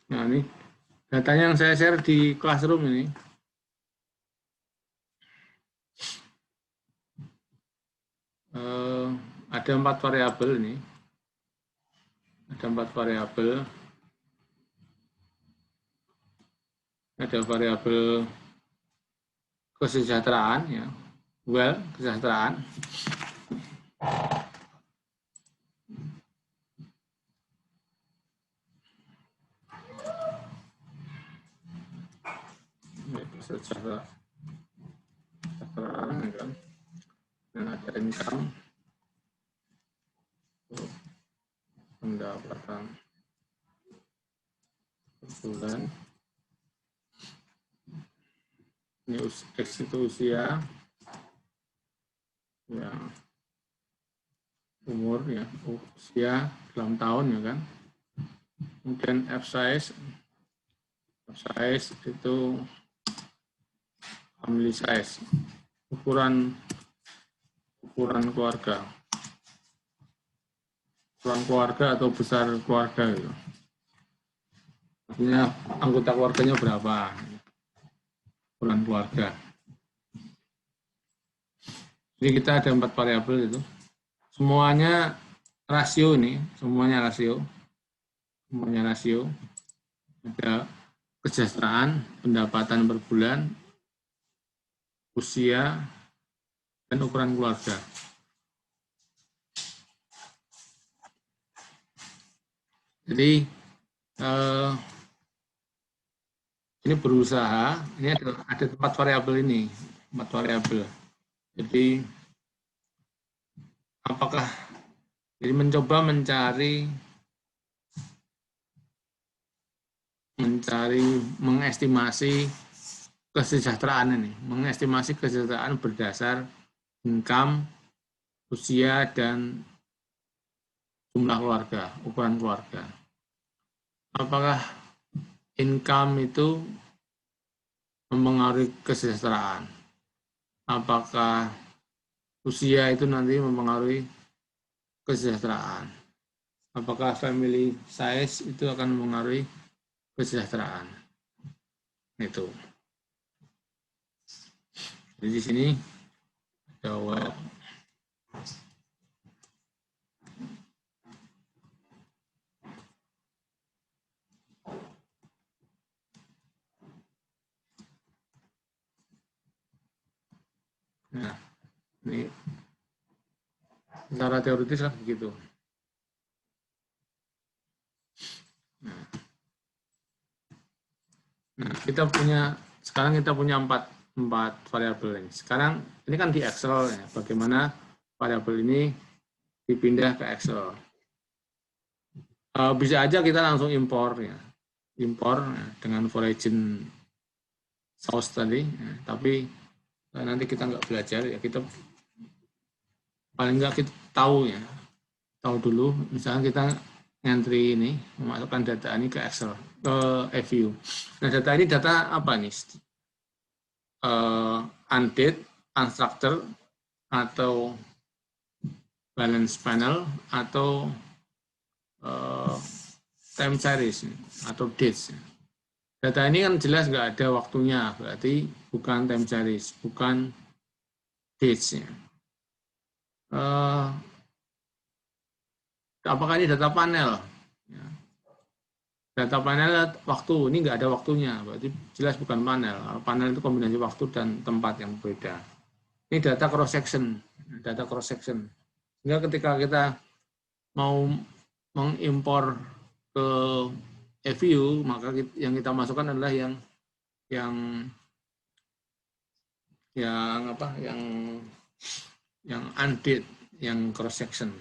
Nah, ini datanya yang saya share di Classroom ini. Ada 4 variabel ini. Ada 4 variabel. Ada variabel kesejahteraan ya. Well, kesejahteraan. Kesejahteraan kan. Dan ada income, pendapatan bulan. Ini itu usia, ya, umur ya, usia dalam tahun ya kan. Kemudian F size itu family size, ukuran ukuran keluarga. Ukuran keluarga atau besar keluarga gitu. Artinya anggota keluarganya berapa? Ukuran keluarga. Jadi kita ada 4 variabel itu. Semuanya rasio ini, semuanya rasio. Semuanya rasio. Ada kesejahteraan, pendapatan per bulan, usia, dan ukuran keluarga. Jadi ini berusaha, ini ada 4 variabel ini, 4 variabel. Jadi apakah jadi mencoba mencari mengestimasi kesejahteraan ini, mengestimasi kesejahteraan berdasar income, usia, dan jumlah keluarga, ukuran keluarga. Apakah income itu mempengaruhi kesejahteraan? Apakah usia itu nanti mempengaruhi kesejahteraan? Apakah family size itu akan mempengaruhi kesejahteraan? Itu. Jadi di sini jawab. Nah, ini secara teoritis lah begitu. Nah, sekarang kita punya empat variabel ini. Sekarang ini kan di Excel ya, bagaimana variabel ini dipindah ke Excel. Bisa aja kita langsung impor ya, dengan origin source tadi, ya, tapi nanti kita nggak belajar ya, kita paling nggak kita tahu dulu, misalnya kita entry ini, memasukkan data ini ke Excel, ke EView. Nah, data ini data apa nih? Undate, unstructured, atau balance panel, atau time series, atau dates. Data ini kan jelas nggak ada waktunya, berarti bukan time series, bukan dates. Apakah ini data panel? Data panel waktu, ini nggak ada waktunya, berarti jelas bukan panel. Panel itu kombinasi waktu dan tempat yang berbeda. Ini data cross section, Sehingga ketika kita mau mengimpor ke EView, maka yang kita masukkan adalah yang undate, yang cross section.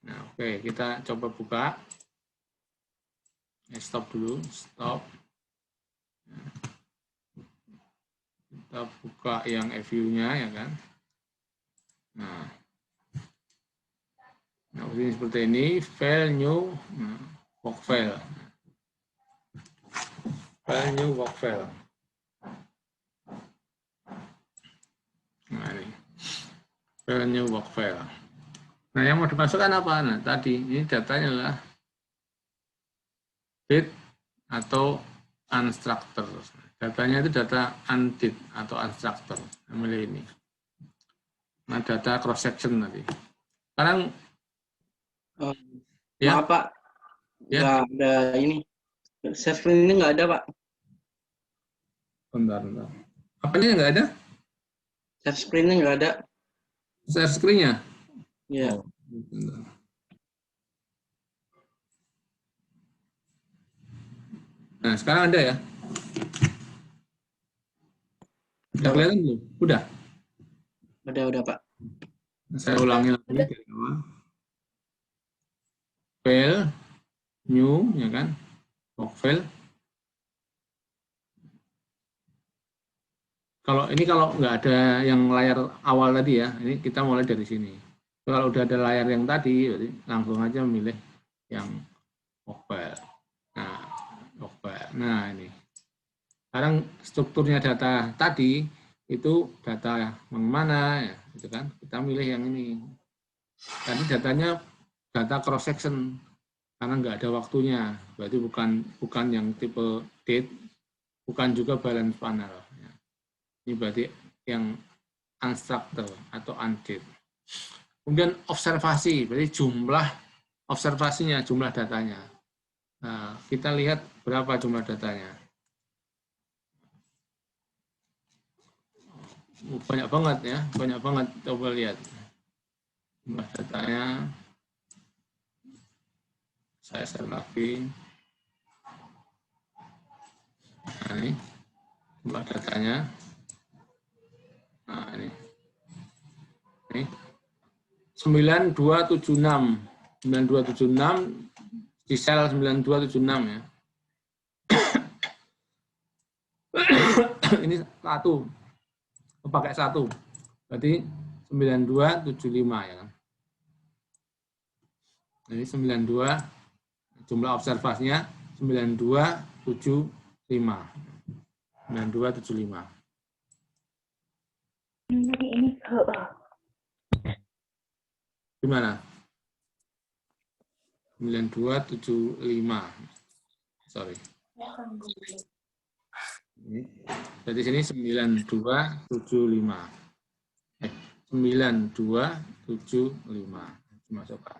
Nah, oke, kita coba buka. Stop dulu, stop. Kita buka yang EView-nya ya kan. Nah, ini seperti ini, file new, work file. File new work file. Nah, ini file new work file. Nah, yang mau dimasukkan apa? Nah, tadi ini datanya adalah date atau unstructured. Datanya itu data undate atau unstructured. Ambil ini. Nah, data cross section tadi. Sekarang maaf Pak, nggak ada ini. Share screen ini nggak ada Pak. Bentar. Apanya nggak ada? Share screen-nya nggak ada. Share screen-nya? Iya. Bentar. Nah, sekarang ada ya? Udah kelihatan belum? Udah? Udah Pak. Saya ulangi lagi dari awal. File, new, ya kan? Work file. Kalau nggak ada yang layar awal tadi ya, ini kita mulai dari sini. Kalau udah ada layar yang tadi, langsung aja memilih yang work file. Nah, work file. Nah, ini. Sekarang strukturnya data tadi itu data yang mana ya, gitu kan? Kita milih yang ini. Tadi datanya data cross section karena nggak ada waktunya, berarti bukan yang tipe date, bukan juga balance panel. Ya. Ini berarti yang unstructured atau undate. Kemudian observasi, berarti jumlah observasinya, jumlah datanya. Nah, kita lihat berapa jumlah datanya. Banyak banget ya, banyak banget. Coba lihat jumlah datanya. Saya share lagi. Nah, ini jumlah datanya. Nah, ini 9276 di sel 9276 ya. Ini satu, pakai satu, berarti 9275 ya kan. Ini 92, jumlah observasinya 9275. 9275. Gimana? 9275. Sorry. Ini. Jadi sini 9275. 9275. Masukkan.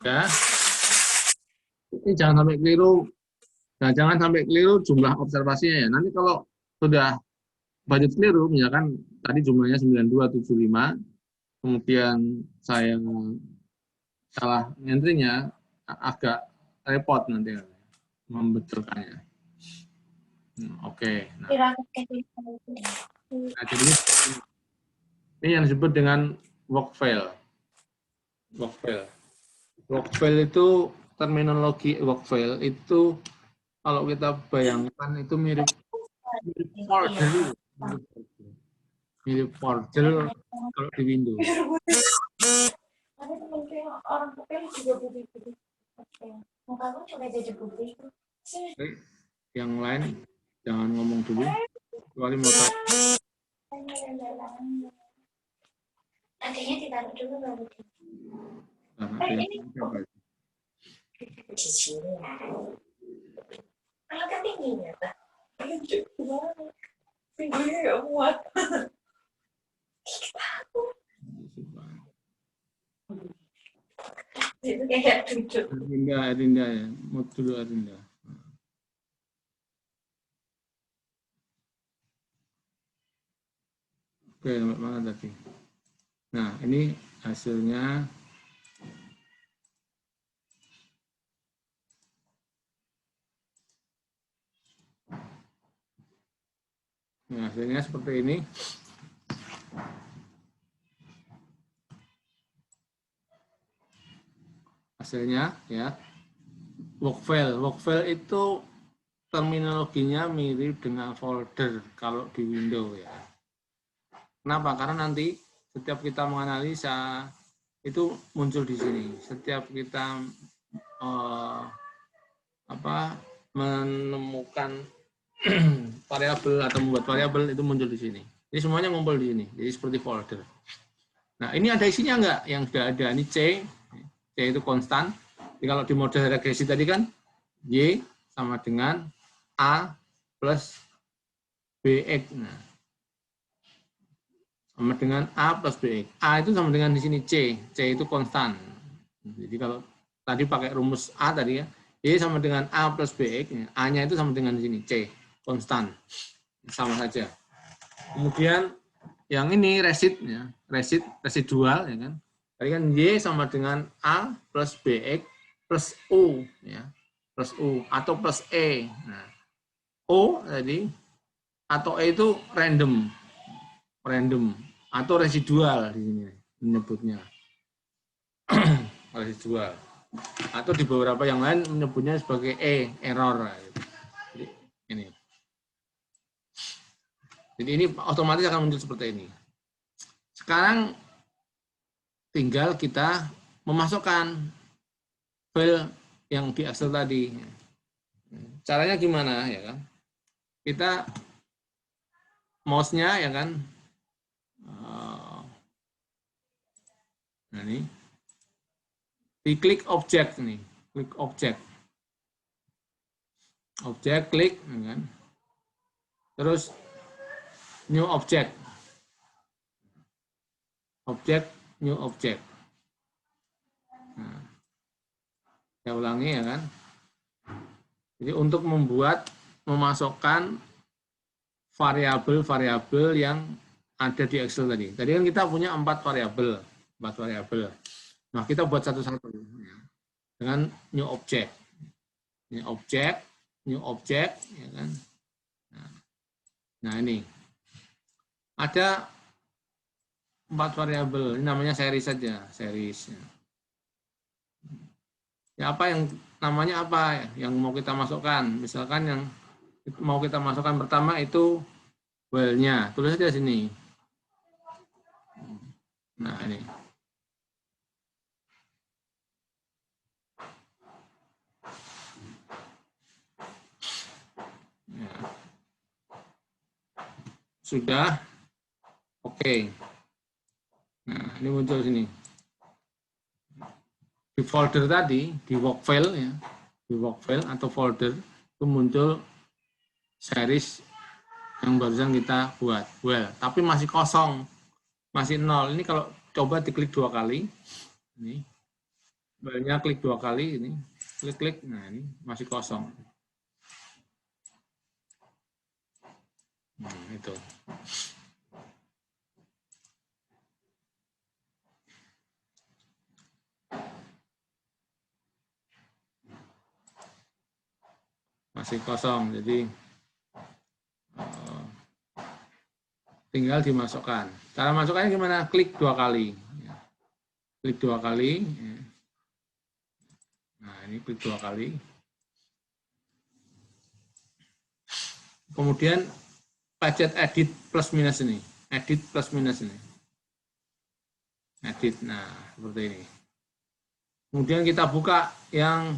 Ya. Ini jangan sampai keliru. Nah, jangan sampai keliru jumlah observasinya ya. Nanti kalau sudah budget keliru, misalkan tadi jumlahnya 9275, kemudian saya salah entry-nya, agak repot nanti membetulkannya. Oke. Nah, jadi ini yang disebut dengan work fail. Work fail. Work fail itu, terminologi work fail itu kalau kita bayangkan itu mirip folder. Mirip folder kalau di Windows. Orang putih juga putih-putih. Muka lu cuma jadi putih. Yang lain jangan ngomong dulu. Kecuali mau tanya. Nantinya ditaruh dulu baru. Kalau ketingginya, Pak. Pinggirnya nggak muat. Itu kayak duduk. Arinda ya. Mau dulu Arinda. Oke, mana tadi? Nah, ini hasilnya. Nah, hasilnya seperti ini. Hasilnya ya. Work file. Work file itu terminologinya mirip dengan folder kalau di Windows ya. Kenapa? Karena nanti setiap kita menganalisa itu muncul di sini. Setiap kita menemukan variabel atau membuat variabel itu muncul di sini. Jadi semuanya ngumpul di sini. Jadi seperti folder. Nah, ini ada isinya enggak? Yang sudah ada. Ini C itu konstan. Jadi kalau di model regresi tadi kan Y sama dengan A plus BX. Nah, sama dengan A plus BX. A itu sama dengan di sini C. C itu konstan. Jadi kalau tadi pakai rumus A tadi ya, Y sama dengan A plus BX. A-nya itu sama dengan di sini C, konstan. Sama saja. Kemudian yang ini residual ya kan. Tadi kan Y sama dengan A plus BX plus U ya. Plus U atau plus E. Nah, O tadi atau E itu random atau residual di sini menyebutnya. Residual. Atau di beberapa yang lain menyebutnya sebagai error. Jadi ini. Jadi ini otomatis akan muncul seperti ini. Sekarang tinggal kita memasukkan file yang di Excel tadi. Caranya gimana ya kan? Kita mouse-nya ya kan. Nah ini diklik objek nih, klik objek. Objek klik ya kan. Terus new object. Objek new object. Nah, saya ulangi ya kan. Jadi untuk memasukkan variabel-variabel yang ada di Excel tadi. Tadi kan kita punya 4 variabel. Nah, kita buat satu-satu dengan new object. New object, ya kan. Nah, ini ada 4 variabel. Ini namanya series saja, series. Ya, apa yang namanya apa yang mau kita masukkan? Misalkan yang mau kita masukkan pertama itu while-nya. Tulis saja sini. Nah, ini. Ya. Sudah. Oke. Nah, ini muncul sini. Di folder tadi, di work file ya, di work file atau folder itu muncul series yang barusan kita buat, well, tapi masih kosong, masih 0. Ini kalau coba diklik 2 kali, ini, well-nya klik 2 kali, ini, klik, nah ini masih kosong. Nah, itu. Masih kosong, jadi tinggal dimasukkan. Cara masukkannya gimana? Klik 2 kali. Klik 2 kali. Nah, ini klik 2 kali. Kemudian pencet edit plus minus ini. Edit plus minus ini. Edit. Nah, seperti ini. Kemudian kita buka yang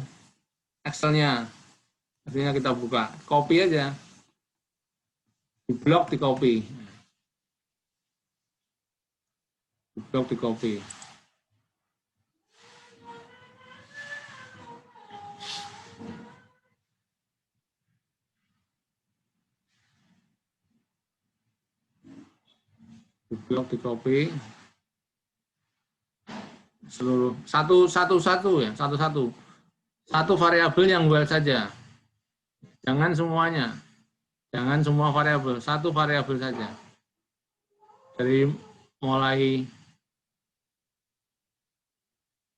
Excel-nya. Artinya kita buka. Copy aja. Di blok di copy. Di blok di copy. Di blok di copy. Seluruh satu-satu ya, satu-satu. Satu variabel yang well saja. Jangan semuanya. Jangan semua variabel, satu variabel saja. Dari mulai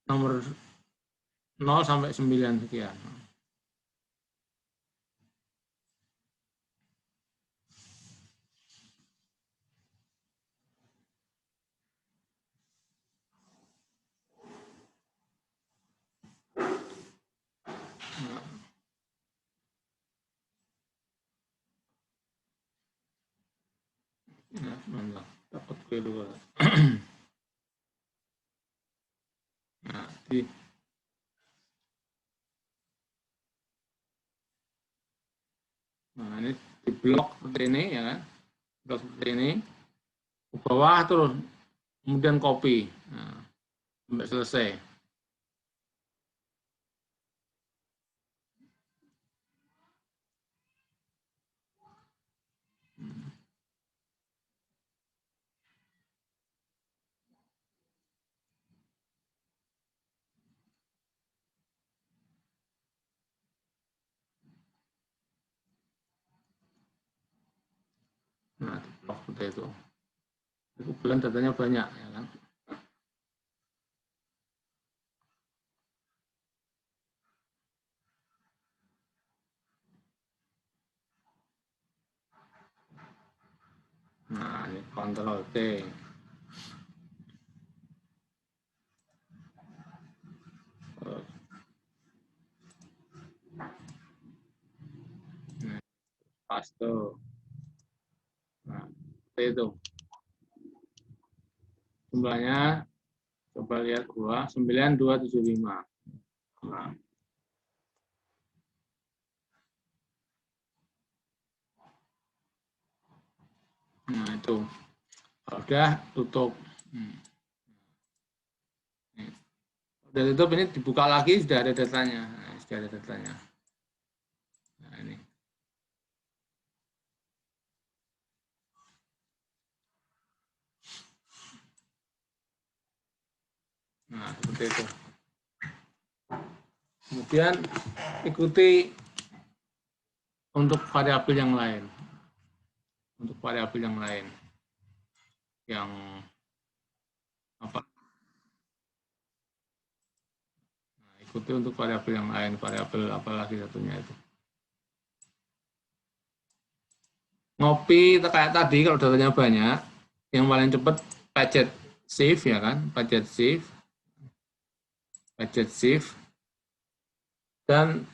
nomor 0 sampai 9 sekian. Nah, mantap. Dapat kedua. Nah, ini di blok seperti ini ya kan. Blok seperti ini. Ke bawah terus kemudian copy. Nah, sampai selesai. Nah, di blok seperti itu. Bulan datanya banyak ya kan. Nah, ini Ctrl T. Nah, paste. Nah, seperti itu. Jumlahnya coba lihat gua 9275. Nah, itu. Kalau udah tutup. Udah tutup, ini dibuka lagi, sudah ada datanya. Nah, sudah ada datanya. Nah, ini. Nah, seperti itu. Kemudian ikuti untuk variabel yang lain. Untuk variabel yang lain. Yang apa? Nah, ikuti untuk variabel yang lain. Variabel apa lagi satunya itu. Ngopi kayak tadi, kalau datanya banyak, yang paling cepat paget shift, ya kan? Paget shift. Paget shift. Dan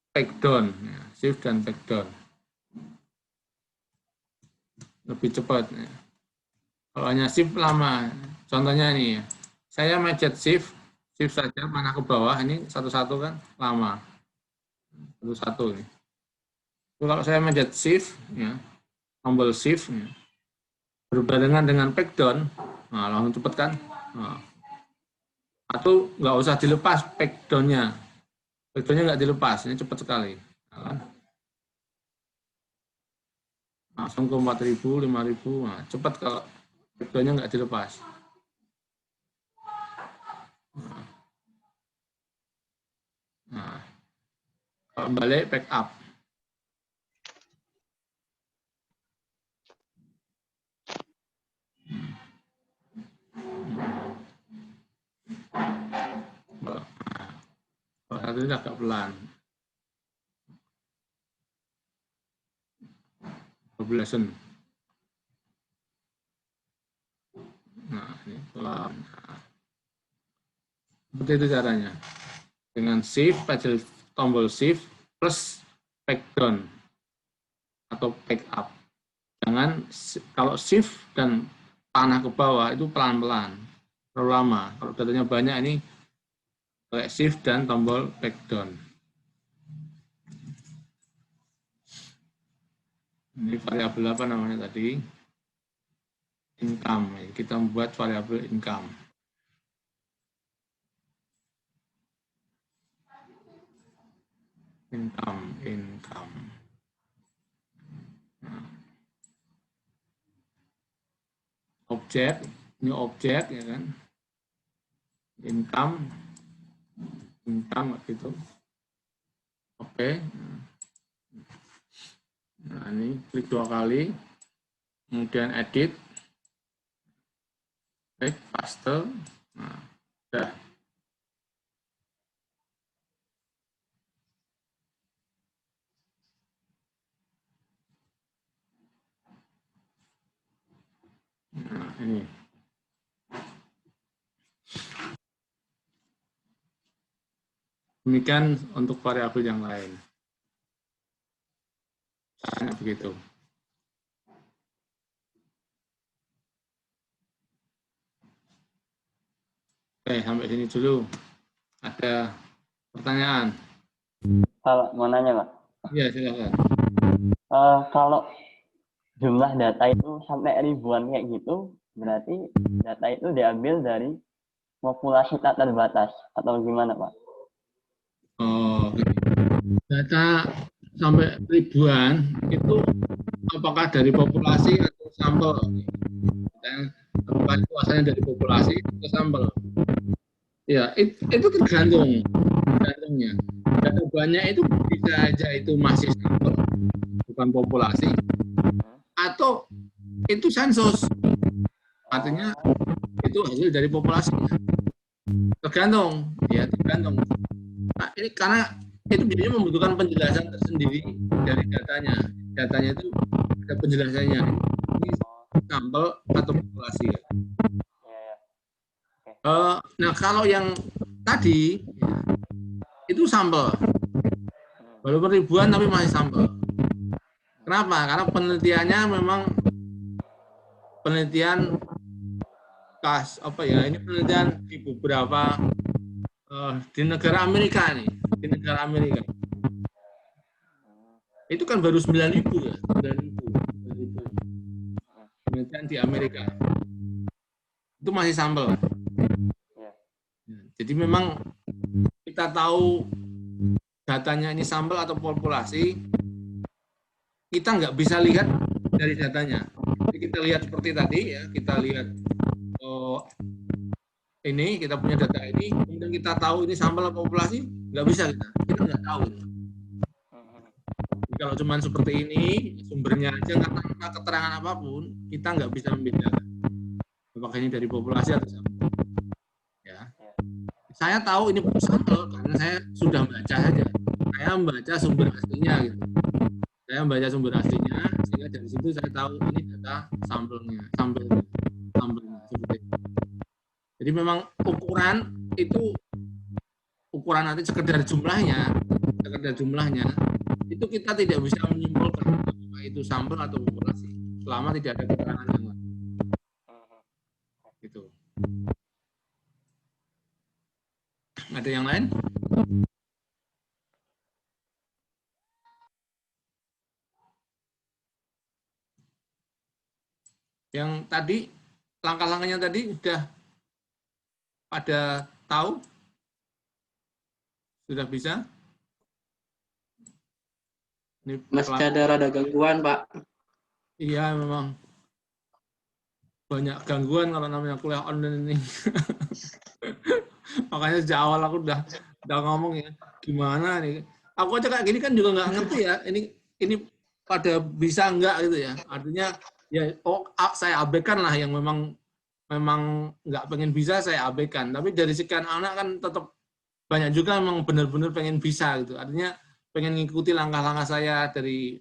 backdown, shift dan backdown. Lebih cepat. Kalau hanya shift lama. Contohnya ini, saya mencet shift saja, mana ke bawah, ini satu-satu kan lama. Satu-satu ini. Kalau saya mencet shift, ya, tombol shift, ya, berbarengan dengan backdown, nah, langsung cepat kan. Nah. Atau nggak usah dilepas backdown-nya. Backdown-nya nggak dilepas, ini cepat sekali. Nah, langsung ke 4.000, 5.000, nah, cepat kalau backdown-nya nggak dilepas. Nah, kalau balik backup. Kalau satu ini agak pelan. 12. Nah, ini pelan. Seperti itu caranya. Dengan shift, tombol shift plus backdown atau backup. Jangan, kalau shift dan panah ke bawah itu pelan-pelan, terlalu lama. Kalau datanya banyak ini pakai shift dan tombol backdown. Ini variabel apa namanya tadi? Income. Kita membuat variabel income. Income. Nah. Objek, ini objek ya kan? Income gitu. Oke. Nah, ini klik 2 kali. Kemudian edit. Oke, paste. Nah, udah. Nah, ini. Demikian untuk variabel yang lain. Caranya begitu. Oke, sampai sini dulu. Ada pertanyaan? Pak, mau nanya, Pak? Iya, silakan. Kalau jumlah data itu sampai ribuan kayak gitu, berarti data itu diambil dari populasi tak terbatas atau gimana, Pak? Oh, data sampai ribuan itu apakah dari populasi atau sampel? Dan apakah itu asalnya dari populasi atau sampel? Ya, itu tergantungnya. Data banyak itu bisa aja itu masih sampel, bukan populasi, atau itu sensus, artinya itu hasil dari populasi. Tergantung, ya tergantung. Nah, ini karena itu biasanya membutuhkan penjelasan tersendiri dari datanya. Datanya itu ada penjelasannya. Ini sampel atau populasi. Nah, kalau yang tadi ya, itu sampel. Walaupun ribuan tapi masih sampel. Kenapa? Karena penelitiannya memang penelitian ini penelitian di beberapa di negara Amerika nih, di negara Amerika. Itu kan baru 9.000 ya, 9.000 penelitian di Amerika. Itu masih sampel. Jadi memang kita tahu datanya ini sampel atau populasi, kita nggak bisa lihat dari datanya. Jadi kita lihat seperti tadi ya, kita lihat ini kita punya data ini, kemudian kita tahu ini sampel atau populasi, nggak bisa kita nggak tahu. Jadi kalau cuma seperti ini, sumbernya aja nggak tanpa keterangan apapun, kita nggak bisa membedakan apakah ini dari populasi atau sampel. Ya, saya tahu ini sampel karena saya sudah baca saja. Saya membaca sumber aslinya gitu. Saya membaca sumber aslinya sehingga dari situ saya tahu ini data sampelnya seperti itu. Jadi memang ukuran nanti sekedar jumlahnya itu kita tidak bisa menyimpulkan apakah itu sampel atau populasi selama tidak ada keterangan yang lain. Gitu. Ada yang lain? Yang tadi langkah-langkahnya tadi udah pada tahu? Sudah bisa? Ini Masih ada gangguan, Pak. Iya, memang banyak gangguan kalau namanya kuliah online ini. Makanya sejak awal aku udah ngomong ya, gimana nih? Aku aja kayak gini kan juga nggak ngerti ya. Ini pada bisa nggak gitu ya? Artinya ya, saya abaikan lah yang memang nggak pengen bisa, saya abaikan. Tapi dari sekian anak kan tetap banyak juga memang benar-benar pengen bisa gitu. Artinya pengen ngikuti langkah-langkah saya dari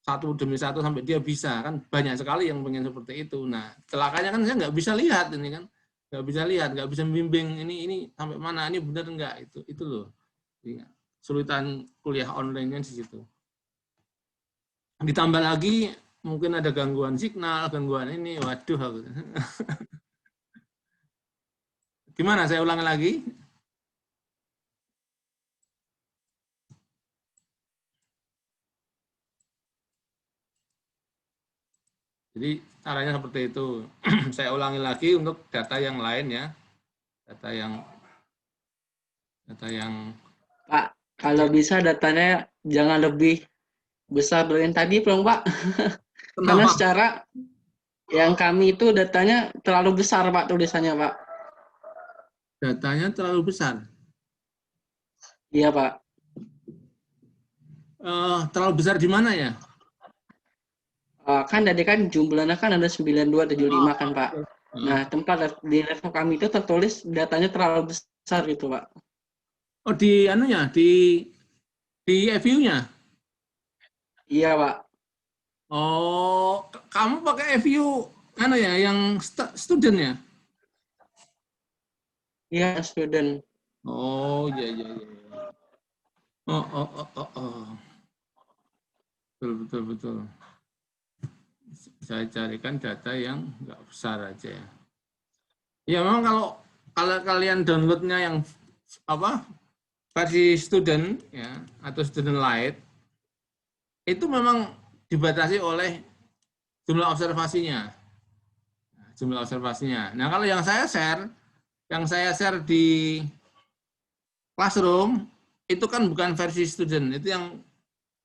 satu demi satu sampai dia bisa. Kan banyak sekali yang pengen seperti itu. Nah, celakanya kan saya nggak bisa lihat ini kan. Nggak bisa membimbing ini sampai mana, ini benar nggak, itu loh. Kesulitan kuliah online-nya di situ. Ditambah lagi mungkin ada gangguan signal, gangguan ini, waduh aku. Gimana, saya ulangi lagi? Jadi caranya seperti itu. Saya ulangi lagi untuk data yang lain ya. Data yang Pak, kalau bisa datanya jangan lebih besar dari yang tadi, Pak. Karena secara yang kami itu datanya terlalu besar, Pak, tulisannya, Pak. Datanya terlalu besar? Iya, Pak. Terlalu besar di mana ya? Kan tadi kan jumlahnya kan ada 9275 kan, Pak. Nah, tempat di level kami itu tertulis datanya terlalu besar gitu, Pak. Oh, di anunya, di FU-nya? Iya, Pak. Oh, kamu pakai FU yang student ya? Iya, student. Oh, iya. Oh. Betul. Saya carikan data yang nggak besar aja ya. Ya memang kalau kalian downloadnya yang versi student ya atau student light itu memang dibatasi oleh jumlah observasinya. Nah kalau yang saya share di Classroom itu kan bukan versi student, itu yang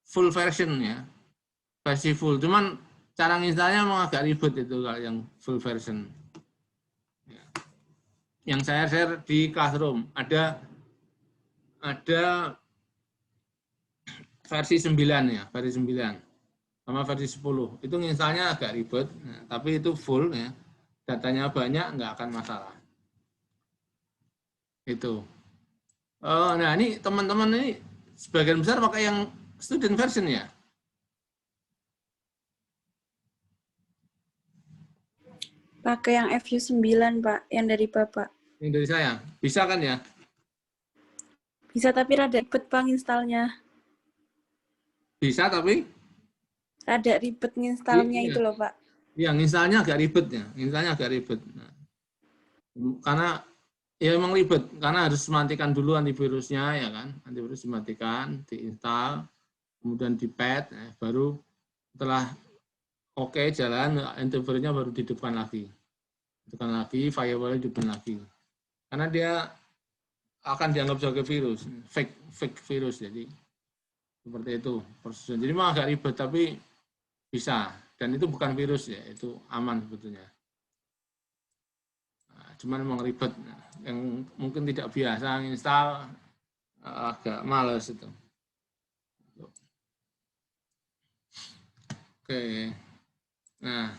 full version ya, versi full. Cuman cara nginstalnya memang agak ribet itu kalau yang full version. Yang saya share di Classroom ada versi 9 ya, versi 9 sama versi 10. Itu nginstalnya agak ribet, tapi itu full ya. Datanya banyak, nggak akan masalah. Itu. Nah ini teman-teman ini sebagian besar pakai yang student version ya. Pakai yang FU9, Pak, yang dari Bapak. Yang dari saya. Bisa kan ya? Bisa, tapi rada ribet, Pak, installnya. Bisa, tapi? Rada ribet nginstalnya itu loh, Pak. Iya, nginstalnya agak ribet ya. Nah, karena Ya memang ribet karena harus matikan dulu antivirusnya ya kan, antivirus dimatikan, diinstal, kemudian di-pad, baru setelah oke jalan antivirusnya baru dihidupkan lagi, firewall dihidupkan lagi, karena dia akan dianggap sebagai virus, fake virus, jadi seperti itu prosesnya. Jadi memang agak ribet tapi bisa, dan itu bukan virus ya, itu aman sebetulnya. Cuman memang ribet, yang mungkin tidak biasa install agak males itu. Oke, nah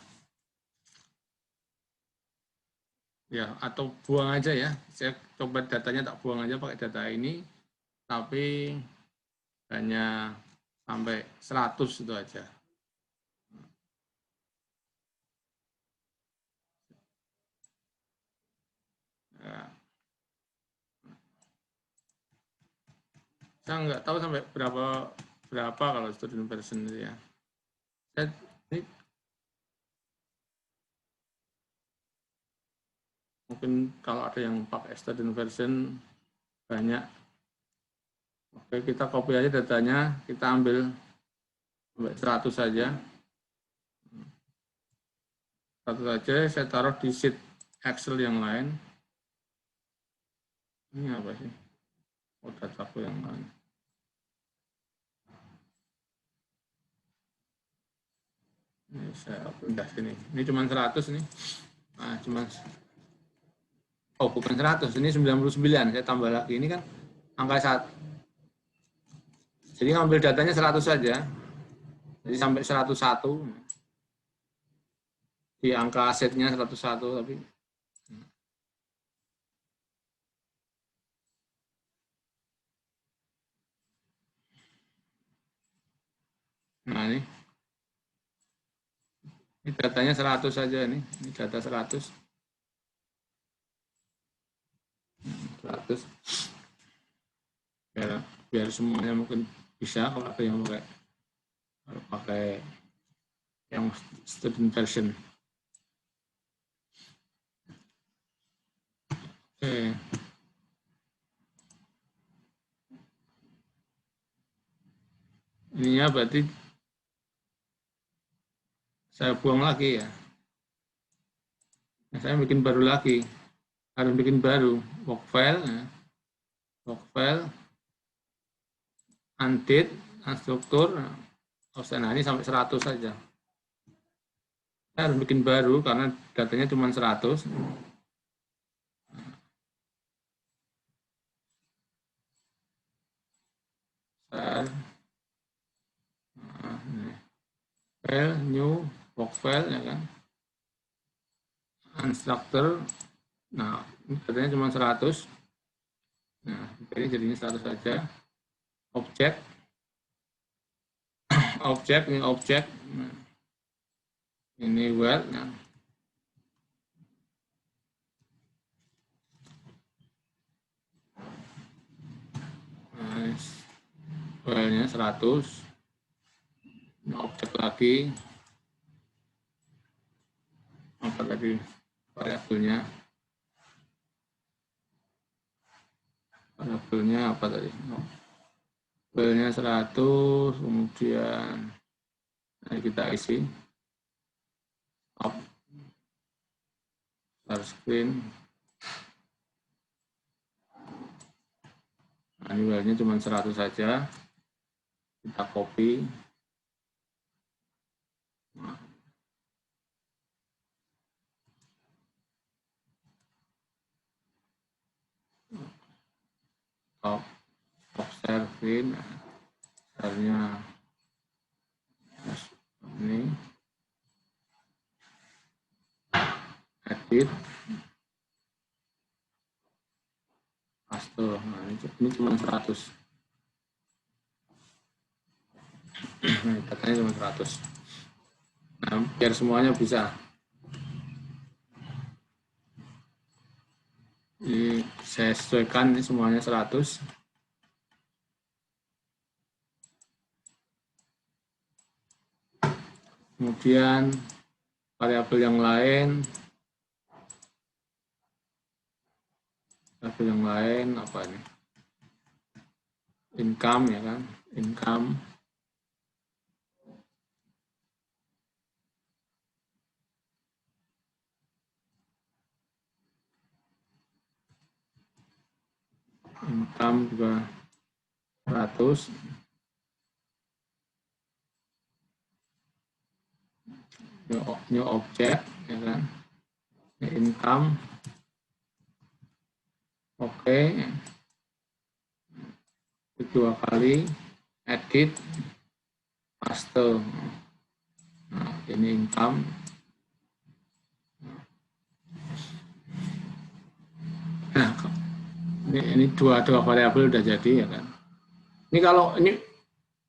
ya atau buang aja ya. Saya coba datanya tak buang aja pakai data ini, tapi hanya sampai 100 itu aja. Ya. Saya nggak tahu sampai berapa kalau student version itu ya. Ini mungkin kalau ada yang pakai student version banyak. Oke, kita copy aja datanya, kita ambil sampai 100 saja. 100 saja, saya taruh di sheet Excel yang lain. Ini apa sih? Oh, dataku yang lain. Ini saya pindah sini. Ini cuma 100 nih. Nah, cuma bukan 100, ini 99. Saya tambah lagi. Ini kan angka 1. Jadi ngambil datanya 100 saja. Jadi sampai 101. Di angka asetnya 101 tapi nah ini datanya 100 saja ini data 100. 100. Biar semuanya mungkin bisa kalau ada yang pakai yang student version. Oke. Ininya berarti saya buang lagi ya. Nah, saya bikin baru lagi. Harus bikin baru. Work file, undate, unstruktur. Nah, ini sampai 100 saja. Saya harus bikin baru karena datanya cuma 100. File, new, work file, ya kan. Unstructure, nah ini katanya cuma 100. Nah, ini jadinya 100 saja. Objek, ini objek. Nah, ini where, nah. Filenya 100. Ini objek lagi. Apa tadi variabelnya? Variabelnya apa tadi? Filenya 100, kemudian kita isi. Start screen. Nah, ini filenya cuma 100 saja. Kita copy. Top screen. Misalnya ini. Edit. Paste. Nah, ini cuma 100. Nah, datanya cuma 100. Nah, biar semuanya bisa. Ini saya sesuaikan, ini semuanya 100. Kemudian variabel yang lain Variabel yang lain apa ini? Income ya kan, income. Income juga 100. New object ya kan. Income. Oke. Kedua kali edit paste. Nah, ini income. Nah, ini dua variabel udah jadi ya kan. Ini kalau ini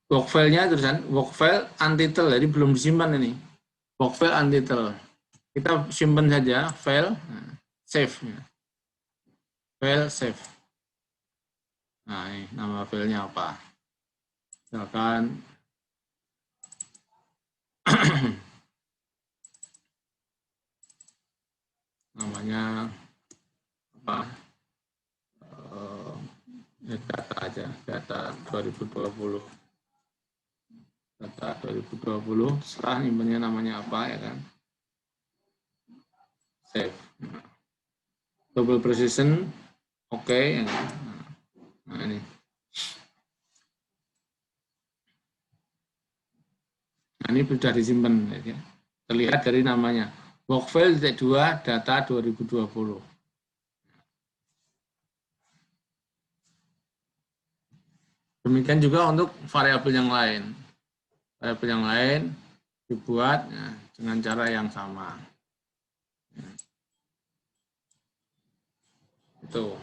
work file-nya tulisan work file untitled, jadi belum disimpan ini. Work file untitled. Kita simpan saja file save. File save. Nah, ini nama filenya apa? Misalkan namanya apa? Data aja, data 2020. Data 2020, setelah nyimpannya namanya apa ya kan? Save. Double precision, oke. Nah, ini. Nah, ini sudah disimpan. Ya. Terlihat dari namanya. Workfile 2 data 2020. Demikian juga untuk variabel yang lain. Variabel yang lain dibuat ya, dengan cara yang sama. Ya. Itu.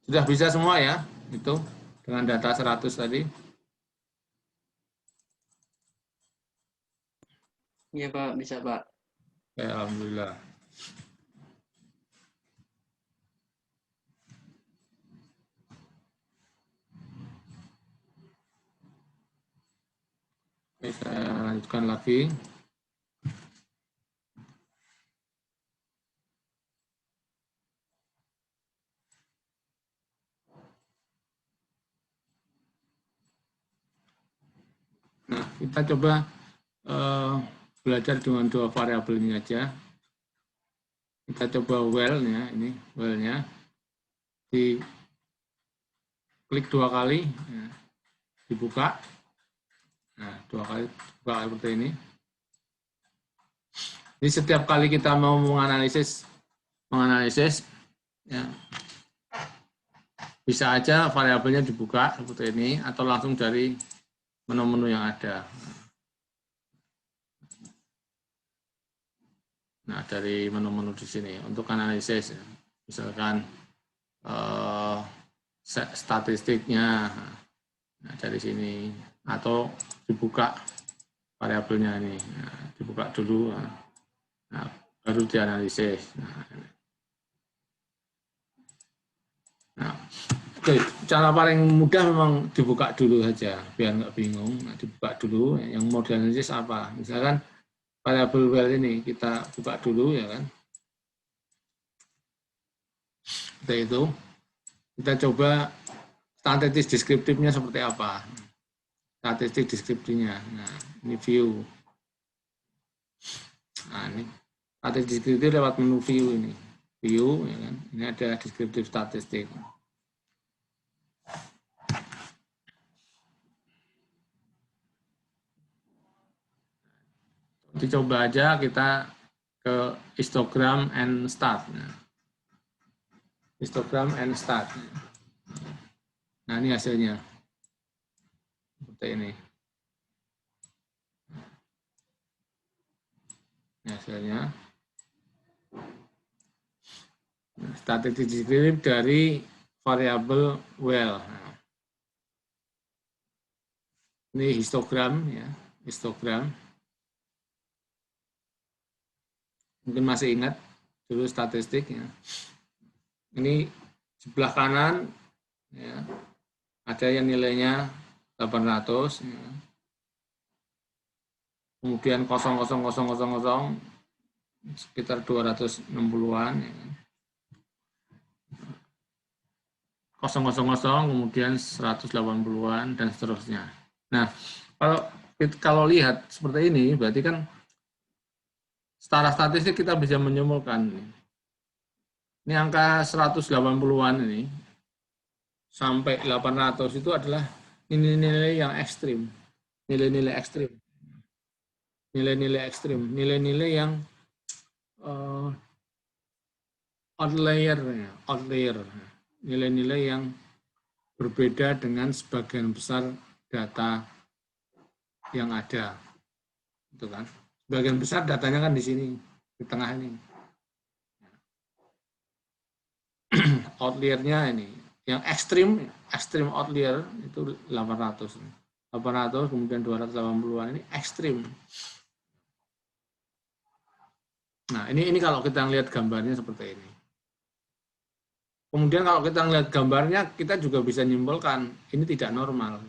Sudah bisa semua ya, itu dengan data 100 tadi. Iya Pak, bisa Pak. Ya, alhamdulillah. Oke, saya lanjutkan lagi. Nah, kita coba belajar dengan dua variabel ini aja. Kita coba well-nya, ini well-nya. Di klik 2 kali, ya, dibuka. Nah, 2 kali buka seperti ini. Jadi setiap kali kita mau menganalisis ya, bisa aja variabelnya dibuka seperti ini atau langsung dari menu-menu yang ada. Nah, dari menu-menu di sini untuk analisis, misalkan statistiknya, nah, dari sini atau dibuka variabelnya ini, nah, dibuka dulu, nah, baru dianalisis. Nah, oke, cara paling mudah memang dibuka dulu saja biar nggak bingung. Nah, dibuka dulu. Yang mau dianalisis apa? Misalkan variabel well ini kita buka dulu ya kan. Seperti itu. Kita coba statistik deskriptifnya seperti apa. Statistik deskriptifnya. Nah, ini view. Nah, ini statistik deskriptif lewat menu view ini. View ya kan. Ini ada deskriptif statistik. Dicoba aja kita ke histogram and start. Histogram and start. Nah, ini hasilnya. Seperti ini. Ini hasilnya. Statistik deskriptif dari variabel well. Nah, ini histogram ya, histogram. Mungkin masih ingat dulu statistik ya. Ini sebelah kanan ya, ada yang nilainya 800 ya. kemudian 0,00000 sekitar 260-an, ya kan? 0,000 kemudian 180-an dan seterusnya. Nah, kalau lihat seperti ini, berarti kan secara statistik kita bisa menyimpulkan ini angka 180-an ini sampai 800 itu adalah nilai-nilai yang ekstrim, nilai-nilai ekstrim, nilai-nilai yang outlier, nilai-nilai yang berbeda dengan sebagian besar data yang ada, itu kan. Sebagian besar datanya kan di sini, di tengah ini. Outliernya ini, yang ekstrim outlier itu 800 kemudian 280-an ini ekstrim. Nah, ini kalau kita lihat gambarnya seperti ini. Kemudian kalau kita lihat gambarnya, kita juga bisa nyimpulkan ini tidak normal.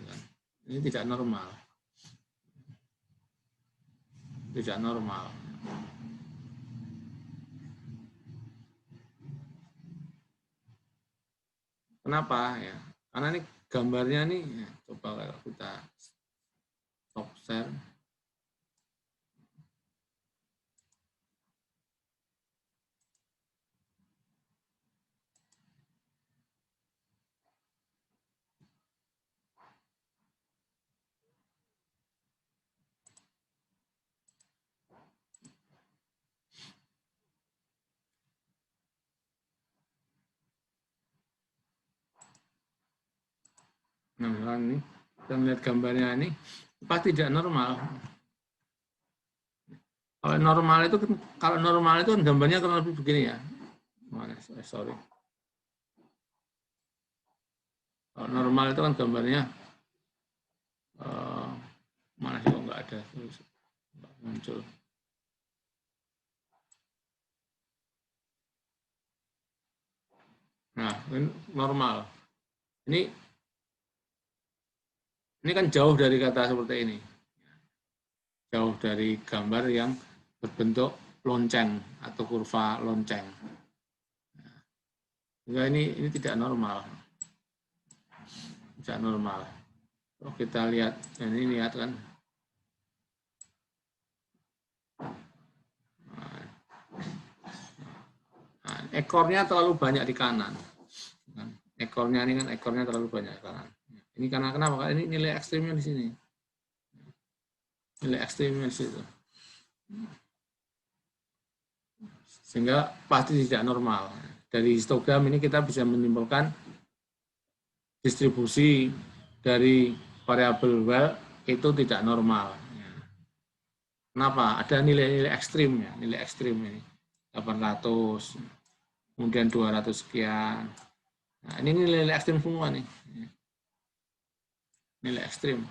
Ini tidak normal. Tidak normal. Kenapa? Ya, karena ini gambarnya nih, ya, coba kalau kita stop share. Nah, ini kita melihat gambarnya ini pasti tidak normal. Kalau normal itu kan gambarnya kurang lebih begini ya. Sorry. Kalau normal itu kan gambarnya mana sih kok nggak ada, nggak muncul. Nah, ini normal. Ini kan jauh dari kata seperti ini. Jauh dari gambar yang berbentuk lonceng atau kurva lonceng. Nah, ini tidak normal. Tidak normal. Kalau kita lihat, ini lihat kan. Nah, ekornya terlalu banyak di kanan. Ekornya ini kan ekornya terlalu banyak di kanan. Ini karena kenapa? Ini nilai ekstrimnya di sini. Nilai ekstrimnya di situ. Sehingga pasti tidak normal. Dari histogram ini kita bisa menyimpulkan distribusi dari variabel well itu tidak normal. Kenapa? Ada nilai-nilai ekstrimnya, nilai ekstrim ini 800, kemudian 200 sekian. Nah, ini nilai ekstrim semua nih. Nilai ekstrim.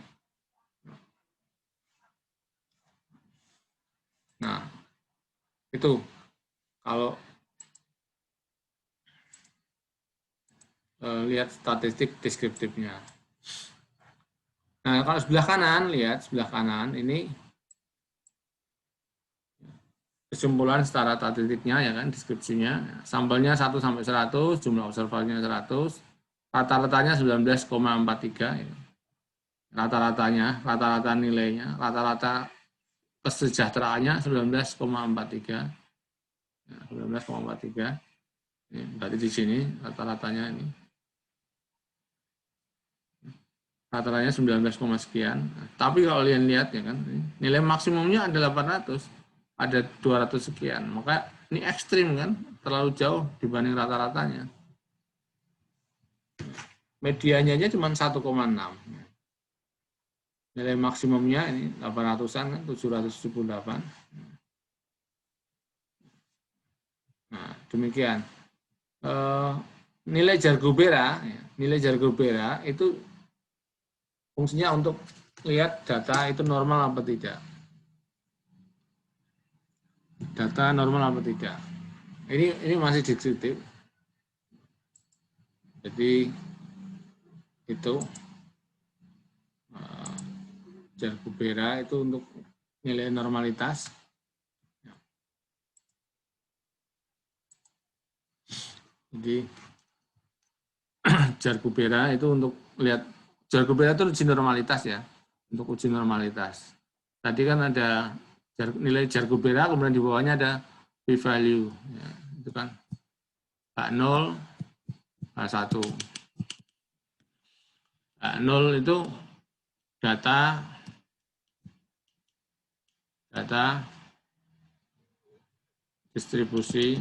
Nah, itu kalau lihat statistik deskriptifnya. Nah, kalau sebelah kanan, lihat sebelah kanan ini kesimpulan secara statistiknya ya kan, deskripsinya. Sampelnya 1 sampai 100, jumlah observasinya 100, rata-ratanya 19,43 ya. Rata-rata nilainya, rata-rata kesejahteraannya 19,43. Ya, 19,43. Ini berarti di sini rata-ratanya ini. Rata-ratanya 19, sekian. Tapi kalau kalian lihat ya kan, nilai maksimumnya ada 800, ada 200 sekian. Maka ini ekstrim kan, terlalu jauh dibanding rata-ratanya. Medianya aja cuma 1,6. Nilai maksimumnya ini 800-an kan, 778. Nah, demikian. Nilai Jargobera itu fungsinya untuk lihat data itu normal apa tidak. Data normal apa tidak. Ini masih deskriptif. Jadi itu Jargobera itu untuk nilai normalitas. Jadi Jar-Gubera itu untuk lihat, Jar-Gubera itu uji normalitas ya, untuk uji normalitas. Tadi kan ada nilai Jar-Gubera, kemudian di bawahnya ada p-value, ya, itu kan H0, H1. H0 itu data distribusi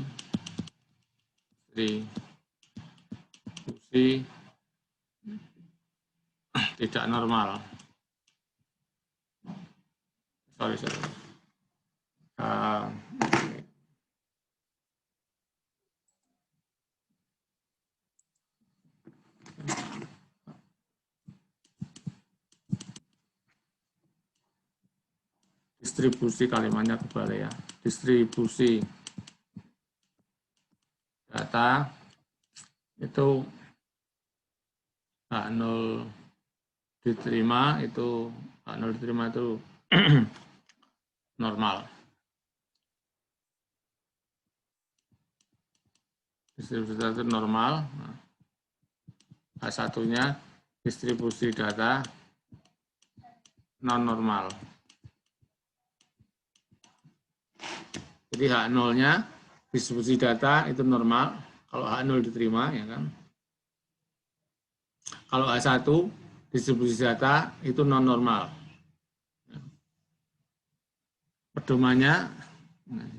tidak normal. Sorry. Distribusi kalimatnya kebalik ya. Distribusi data itu H0 diterima itu normal. Distribusi data itu normal. H1-nya distribusi data non normal. Jadi H0-nya distribusi data itu normal kalau H0 diterima ya kan. Kalau H1 distribusi data itu non normal. Pedomannya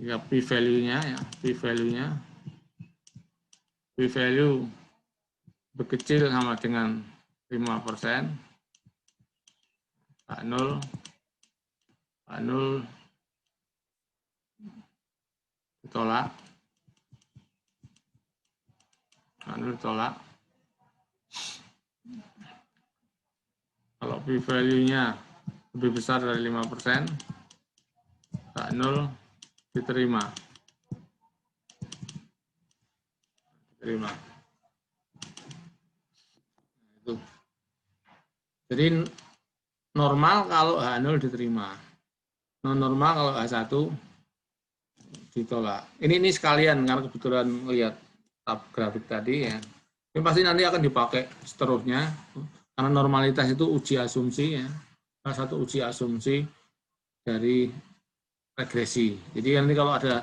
ya p-value-nya ya, p-value berkecil sama dengan 5%. H0 ditolak. Kalau p-value-nya lebih besar dari 5%, H0 diterima. Itu. Jadi normal kalau H0 diterima. Non normal kalau H1 ditolak. Ini sekalian karena kebetulan melihat tab grafik tadi ya. Ini pasti nanti akan dipakai seterusnya karena normalitas itu uji asumsi ya. Salah satu uji asumsi dari regresi. Jadi nanti kalau ada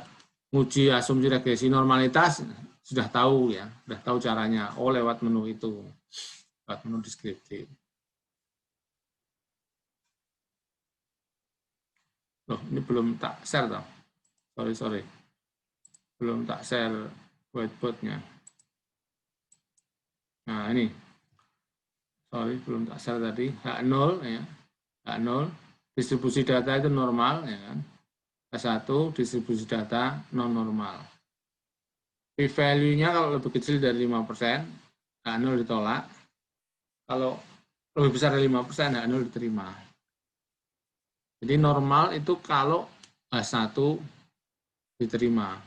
uji asumsi regresi normalitas sudah tahu ya, sudah tahu caranya. Oh, lewat menu itu. Lewat menu deskriptif. Loh, ini belum tak share toh. Sorry. Belum tak share whiteboard-nya. Nah, ini. Sorry, belum tak share tadi. H0 ya. H0 distribusi data itu normal ya kan. H1 distribusi data non normal. P-value-nya kalau lebih kecil dari 5%, H0 ditolak. Kalau lebih besar dari 5%, H0 diterima. Jadi normal itu kalau H1 diterima.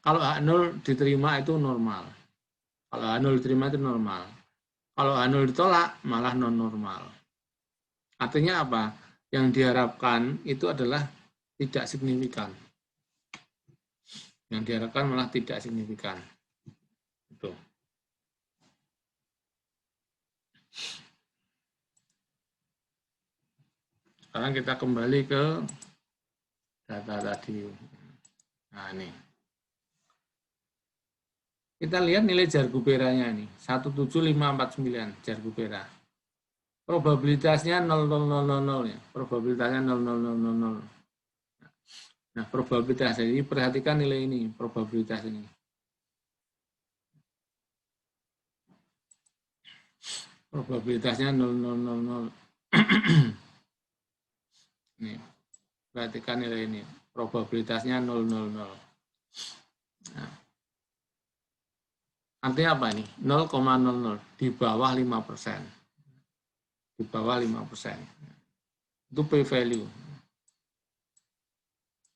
Kalau H0 diterima itu normal. Kalau H0 diterima itu normal. Kalau H0 ditolak malah non normal. Artinya apa? Yang diharapkan itu adalah tidak signifikan. Yang diharapkan malah tidak signifikan. Itu. Sekarang kita kembali ke data tadi. Nah, ini. Kita lihat nilai Jar-Guberanya ini. 17549 Jar-Gubera. Probabilitasnya 0,0000 ya. Probabilitasnya 0,0000. Nah, probabilitas ini perhatikan nilai ini, probabilitas ini. Probabilitasnya 0,0000. Nih, perhatikan nilai ini. Probabilitasnya 0,00. Nah, artinya apa nih? 0,00 di bawah 5%. Di bawah 5%. Itu p-value.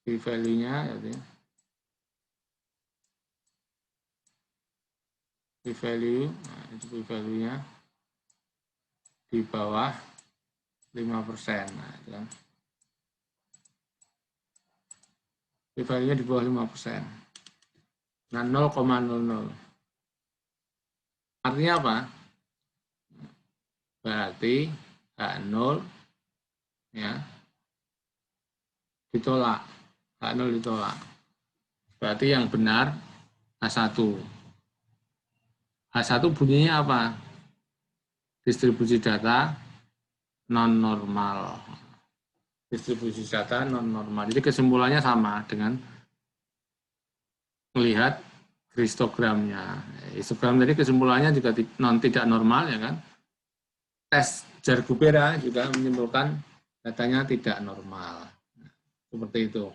P-value-nya ya. P-value, nah itu p-value-nya di bawah 5%. Nah, itu kan. P-value-nya di bawah 5%. Nah, 0,00. Artinya apa? Berarti H0 ya ditolak. H0 ditolak. Berarti yang benar H1. H1 bunyinya apa? Distribusi data non-normal. Distribusi data non-normal. Jadi kesimpulannya sama dengan melihat histogramnya. Histogram tadi kesimpulannya juga tidak normal, ya kan? Tes Jar-Gubera juga menyimpulkan datanya tidak normal. Seperti itu.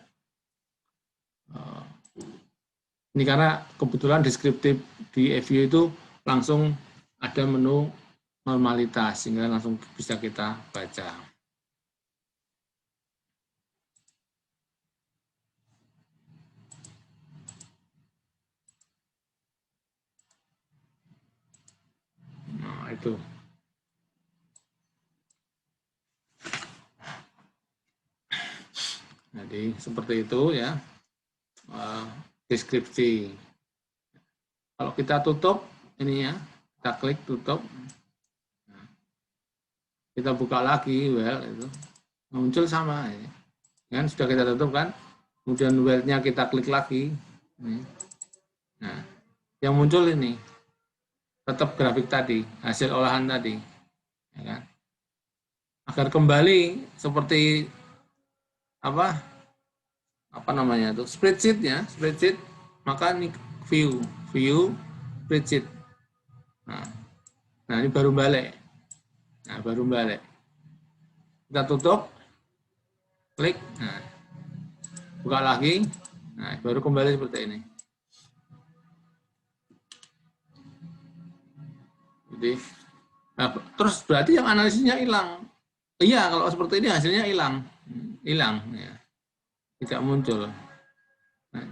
Ini karena kebetulan deskriptif di EView itu langsung ada menu normalitas, sehingga langsung bisa kita baca. Nah, itu. Jadi seperti itu ya, deskripsi. Kalau kita tutup ini ya, kita klik tutup, kita buka lagi well itu muncul sama ya. Kan sudah kita tutup kan, kemudian well-nya kita klik lagi. Nah, yang muncul ini tetap grafik tadi, hasil olahan tadi, ya kan? Agar kembali seperti apa namanya itu spreadsheet, maka ini view spreadsheet. Nah ini baru balik. Kita tutup, klik, nah, buka lagi, nah baru kembali seperti ini. Jadi, nah, terus berarti yang analisisnya hilang. Iya, kalau seperti ini hasilnya hilang ya. Tidak muncul. Nah,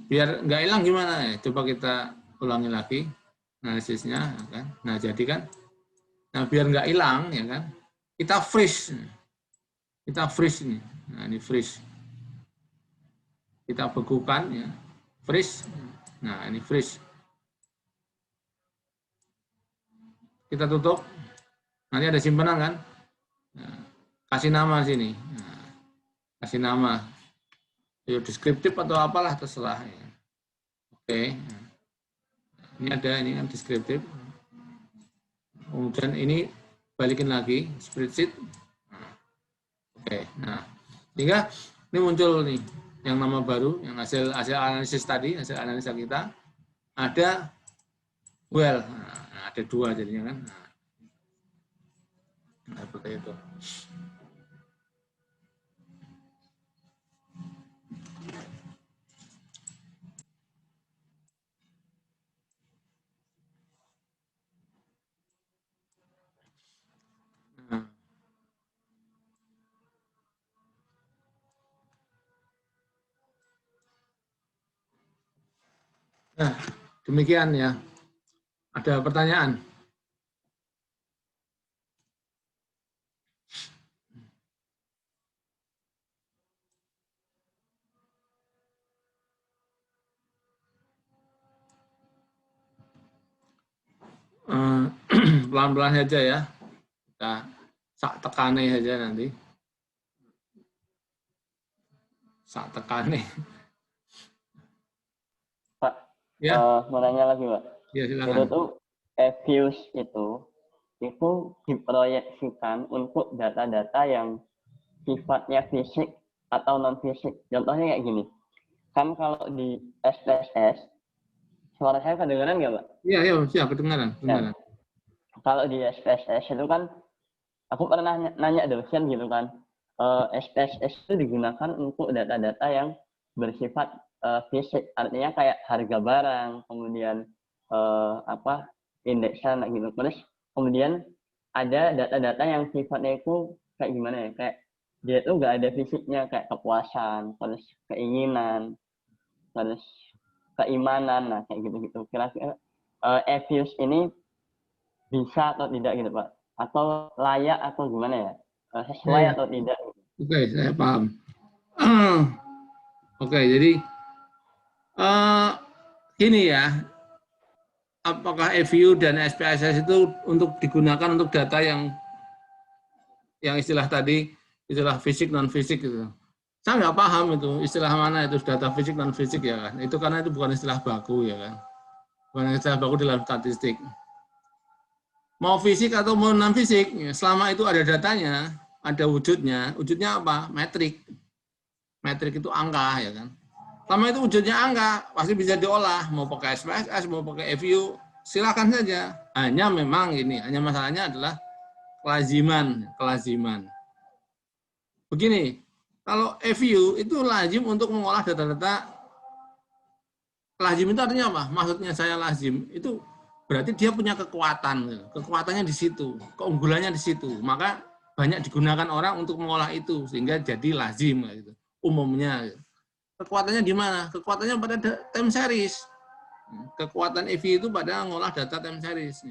biar nggak hilang gimana ya? Coba kita ulangi lagi analisisnya, ya kan? Nah jadi kan, nah biar nggak hilang ya kan, kita freeze ini. Nah ini freeze. Kita bekukan ya, freeze. Nah ini freeze. Kita tutup. Nanti ada simpanan kan? Nah, kasih nama sini. Nah, kasih nama. Deskriptif atau apalah terserah ya. Oke. Ini kan deskriptif. Kemudian ini balikin lagi spreadsheet. Oke. Nah, sehingga ini muncul nih yang nama baru, yang hasil analisis tadi, hasil analisa kita ada well. Nah, ada 2 jadinya kan. Nah, seperti itu. Nah, demikian ya. Ada pertanyaan? Pelan-pelan saja ya. Kita tekane saja nanti. Tekane. Pak, Ya. mau nanya lagi, Pak. Ya, silakan. Itu tuh EView itu diproyeksikan untuk data-data yang sifatnya fisik atau non-fisik. Contohnya kayak gini. Kan kalau di SPSS, suara saya kedengaran nggak, Pak? Iya, siap, kedengaran. Ya. Kalau di SPSS itu kan, aku pernah nanya dosen gitu kan, SPSS itu digunakan untuk data-data yang bersifat fisik, artinya kayak harga barang, kemudian indeksan gitu. Terus kemudian ada data-data yang sifatnya itu kayak gimana ya, kayak dia tuh nggak ada fisiknya, kayak kepuasan, terus keinginan, terus keimanan, nah kayak gitu-gitu. Kira-kira EView ini bisa atau tidak gitu Pak? Atau layak atau gimana ya? Sesuai atau tidak? Oke, saya paham. Oke, jadi gini ya, apakah EVU dan SPSS itu untuk digunakan untuk data yang istilah tadi, istilah fisik non fisik gitu. Saya nggak paham itu istilah mana itu data fisik non fisik ya kan. Itu karena itu bukan istilah baku ya kan. Bukan istilah baku dalam statistik. Mau fisik atau mau non fisik, selama itu ada datanya, ada wujudnya. Wujudnya apa? Metrik. Metrik itu angka ya kan. Selama itu wujudnya angka, pasti bisa diolah. Mau pakai SPSS, mau pakai EVU, silakan saja. Hanya memang ini, hanya masalahnya adalah kelaziman. Begini, kalau EVU itu lazim untuk mengolah data-data. Lazim itu artinya apa? Maksudnya saya lazim itu berarti dia punya kekuatan. Kekuatannya di situ, keunggulannya di situ. Maka banyak digunakan orang untuk mengolah itu sehingga jadi lazim gitu. Umumnya. Kekuatannya di mana? Kekuatannya pada time series. Kekuatan EVU itu pada mengolah data time series.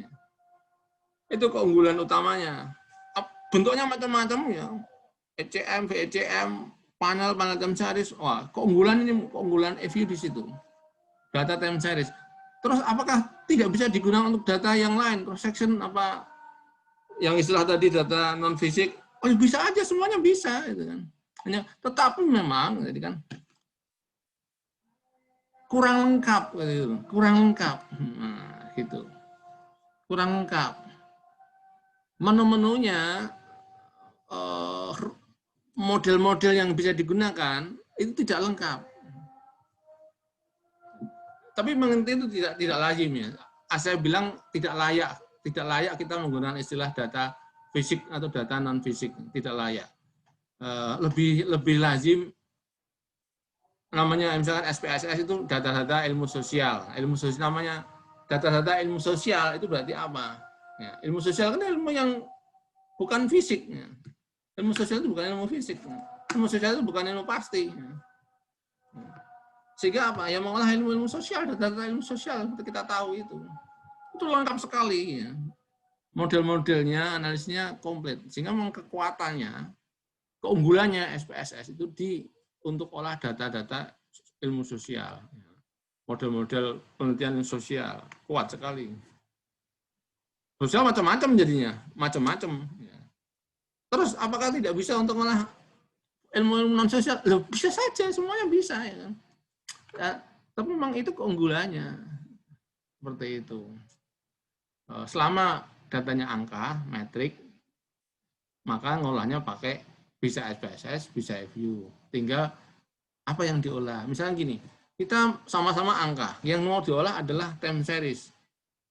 Itu keunggulan utamanya. Bentuknya macam-macam ya. ECM, VECM, panel time series. Wah, keunggulan EVU di situ. Data time series. Terus apakah tidak bisa digunakan untuk data yang lain? Cross section apa yang istilah tadi data non fisik? Oh, bisa aja, semuanya bisa gitu kan. Hanya tetapi memang jadi kan kurang lengkap gitu. Kurang lengkap. Nah, gitu. Kurang lengkap. Menu-menunya model-model yang bisa digunakan itu tidak lengkap. Tapi mengerti itu tidak lazim ya. Saya bilang tidak layak kita menggunakan istilah data fisik atau data non fisik, tidak layak. Lebih lazim namanya misalkan SPSS itu data-data ilmu sosial namanya data-data ilmu sosial itu berarti apa? Ya, ilmu sosial kan ilmu yang bukan fisik. Ya. Ilmu sosial itu bukan ilmu fisik. Ilmu sosial itu bukan ilmu pasti. Ya. Sehingga apa? Ya mengolah ilmu sosial, data-data ilmu sosial seperti kita tahu itu lengkap sekali ya. Model-modelnya, analisnya komplit. Sehingga memang kekuatannya, keunggulannya SPSS itu untuk olah data-data ilmu sosial. Model-model penelitian sosial kuat sekali. Sosial macam-macam jadinya, macam-macam. Terus apakah tidak bisa untuk olah ilmu non sosial? Loh, bisa saja, semuanya bisa ya kan. Ya, tapi memang itu keunggulannya seperti itu. Selama datanya angka, metrik, maka ngolahnya pakai bisa SPSS, bisa EVU. Tinggal apa yang diolah. Misalnya gini, kita sama-sama angka, yang mau diolah adalah time series.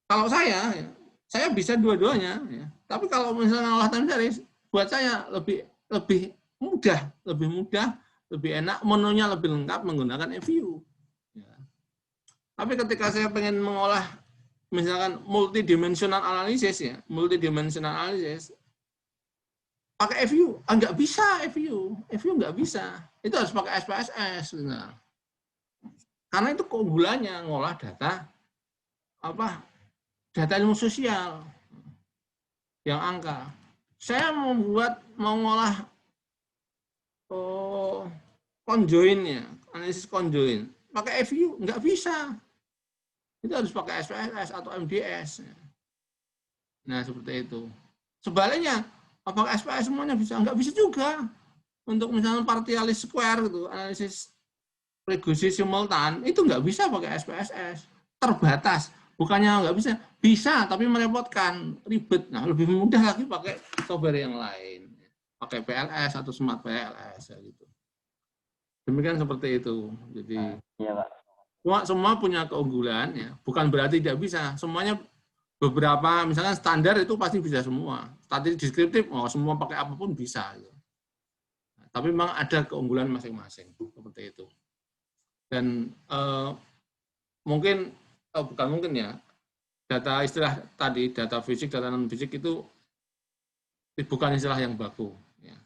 Kalau saya bisa dua-duanya. Ya. Tapi kalau misalnya ngolah time series, buat saya lebih mudah, lebih enak, menunya lebih lengkap menggunakan EVU. Tapi ketika saya pengen mengolah misalkan multidimensional analisis pakai EVU, nggak bisa EVU nggak bisa. Itu harus pakai SPSS. Nah. Karena itu keunggulannya ngolah data ilmu sosial yang angka. Saya mau ngolah conjoin analisis conjoin, pakai EVU nggak bisa. Itu harus pakai SPSS atau MDS. Nah, seperti itu. Sebaliknya, apakah SPSS semuanya bisa? Enggak bisa juga. Untuk misalnya partialis square, gitu, analisis regressi simultan, itu enggak bisa pakai SPSS. Terbatas. Bukannya enggak bisa. Bisa, tapi merepotkan. Ribet. Nah, lebih mudah lagi pakai software yang lain. Pakai PLS atau Smart PLS. Gitu. Demikian seperti itu. Jadi, iya, Pak. Semua punya keunggulan, ya. Bukan berarti tidak bisa. Semuanya beberapa, misalkan standar itu pasti bisa semua. Statistik deskriptif, semua pakai apapun bisa. Tapi memang ada keunggulan masing-masing seperti itu. Dan bukan mungkin ya, data istilah tadi, data fisik, data non fisik itu bukan istilah yang baku. Ya.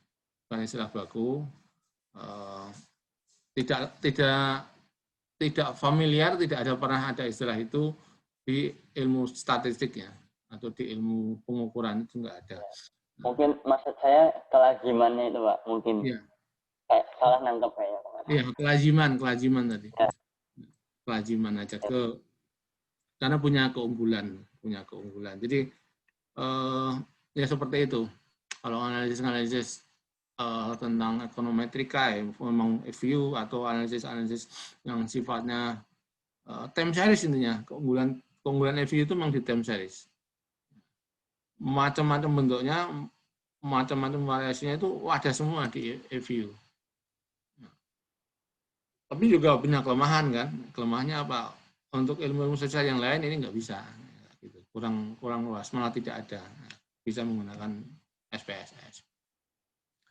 Bukan istilah baku. Tidak familiar, tidak pernah ada istilah itu di ilmu statistik ya, atau di ilmu pengukuran itu nggak ada. Mungkin maksud saya kelazimannya itu Pak, mungkin ya. kayak salah nangkep kayaknya. Iya, kelaziman tadi. Kelaziman aja karena punya keunggulan. Jadi ya seperti itu. Kalau analisis tentang ekonometrika ya memang view atau analisis yang sifatnya time series intinya. Keunggulan view itu memang di time series. Macam-macam bentuknya, macam-macam variasinya itu ada semua di view. Tapi juga punya kelemahan kan. Kelemahannya apa? Untuk ilmu sosial yang lain ini nggak bisa. Gitu. Kurang luas, malah tidak ada. Bisa menggunakan SPSS.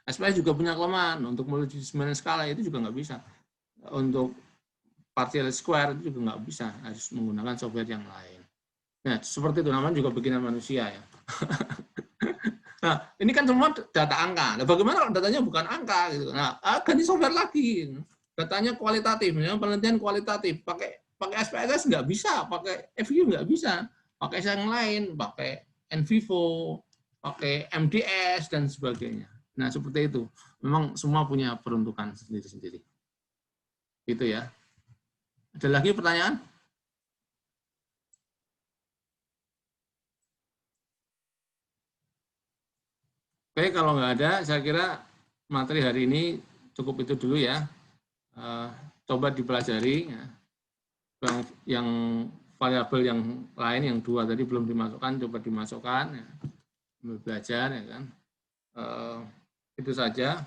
SPSS juga punya kelemahan. Untuk multidisipliner skala itu juga nggak bisa. Untuk partial square itu juga nggak bisa. Harus menggunakan software yang lain. Nah, seperti itu namanya juga bikinan manusia ya. Nah, ini kan semua data angka. Nah, bagaimana kalau datanya bukan angka gitu. Nah, ganti software lagi. Datanya kualitatif, ya, penelitian kualitatif. Pakai SPSS nggak bisa, pakai FU nggak bisa, pakai yang lain, pakai NVivo, pakai MDS dan sebagainya. Nah, seperti itu. Memang semua punya peruntukan sendiri-sendiri. Gitu ya. Ada lagi pertanyaan? Oke, kalau nggak ada, saya kira materi hari ini cukup itu dulu ya. Coba dipelajari. Ya. Yang variabel yang lain, yang 2 tadi belum dimasukkan, coba dimasukkan. Ya. Belajar, ya kan. Itu saja.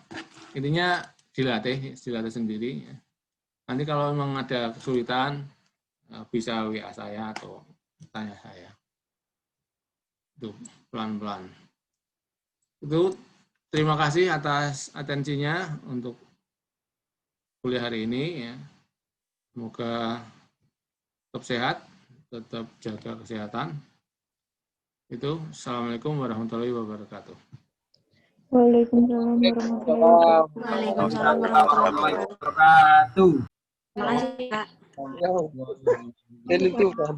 Intinya dilatih sendiri. Ya. Nanti kalau memang ada kesulitan, bisa WA saya atau tanya saya. Itu pelan-pelan. Itu terima kasih atas atensinya untuk kuliah hari ini. Ya. Semoga tetap sehat, tetap jaga kesehatan. Itu. Assalamualaikum warahmatullahi wabarakatuh. Waalaikumsalam warahmatullahi wabarakatuh. Waalaikumsalam warahmatullahi wabarakatuh. Terima kasih, Kak. Itu kan.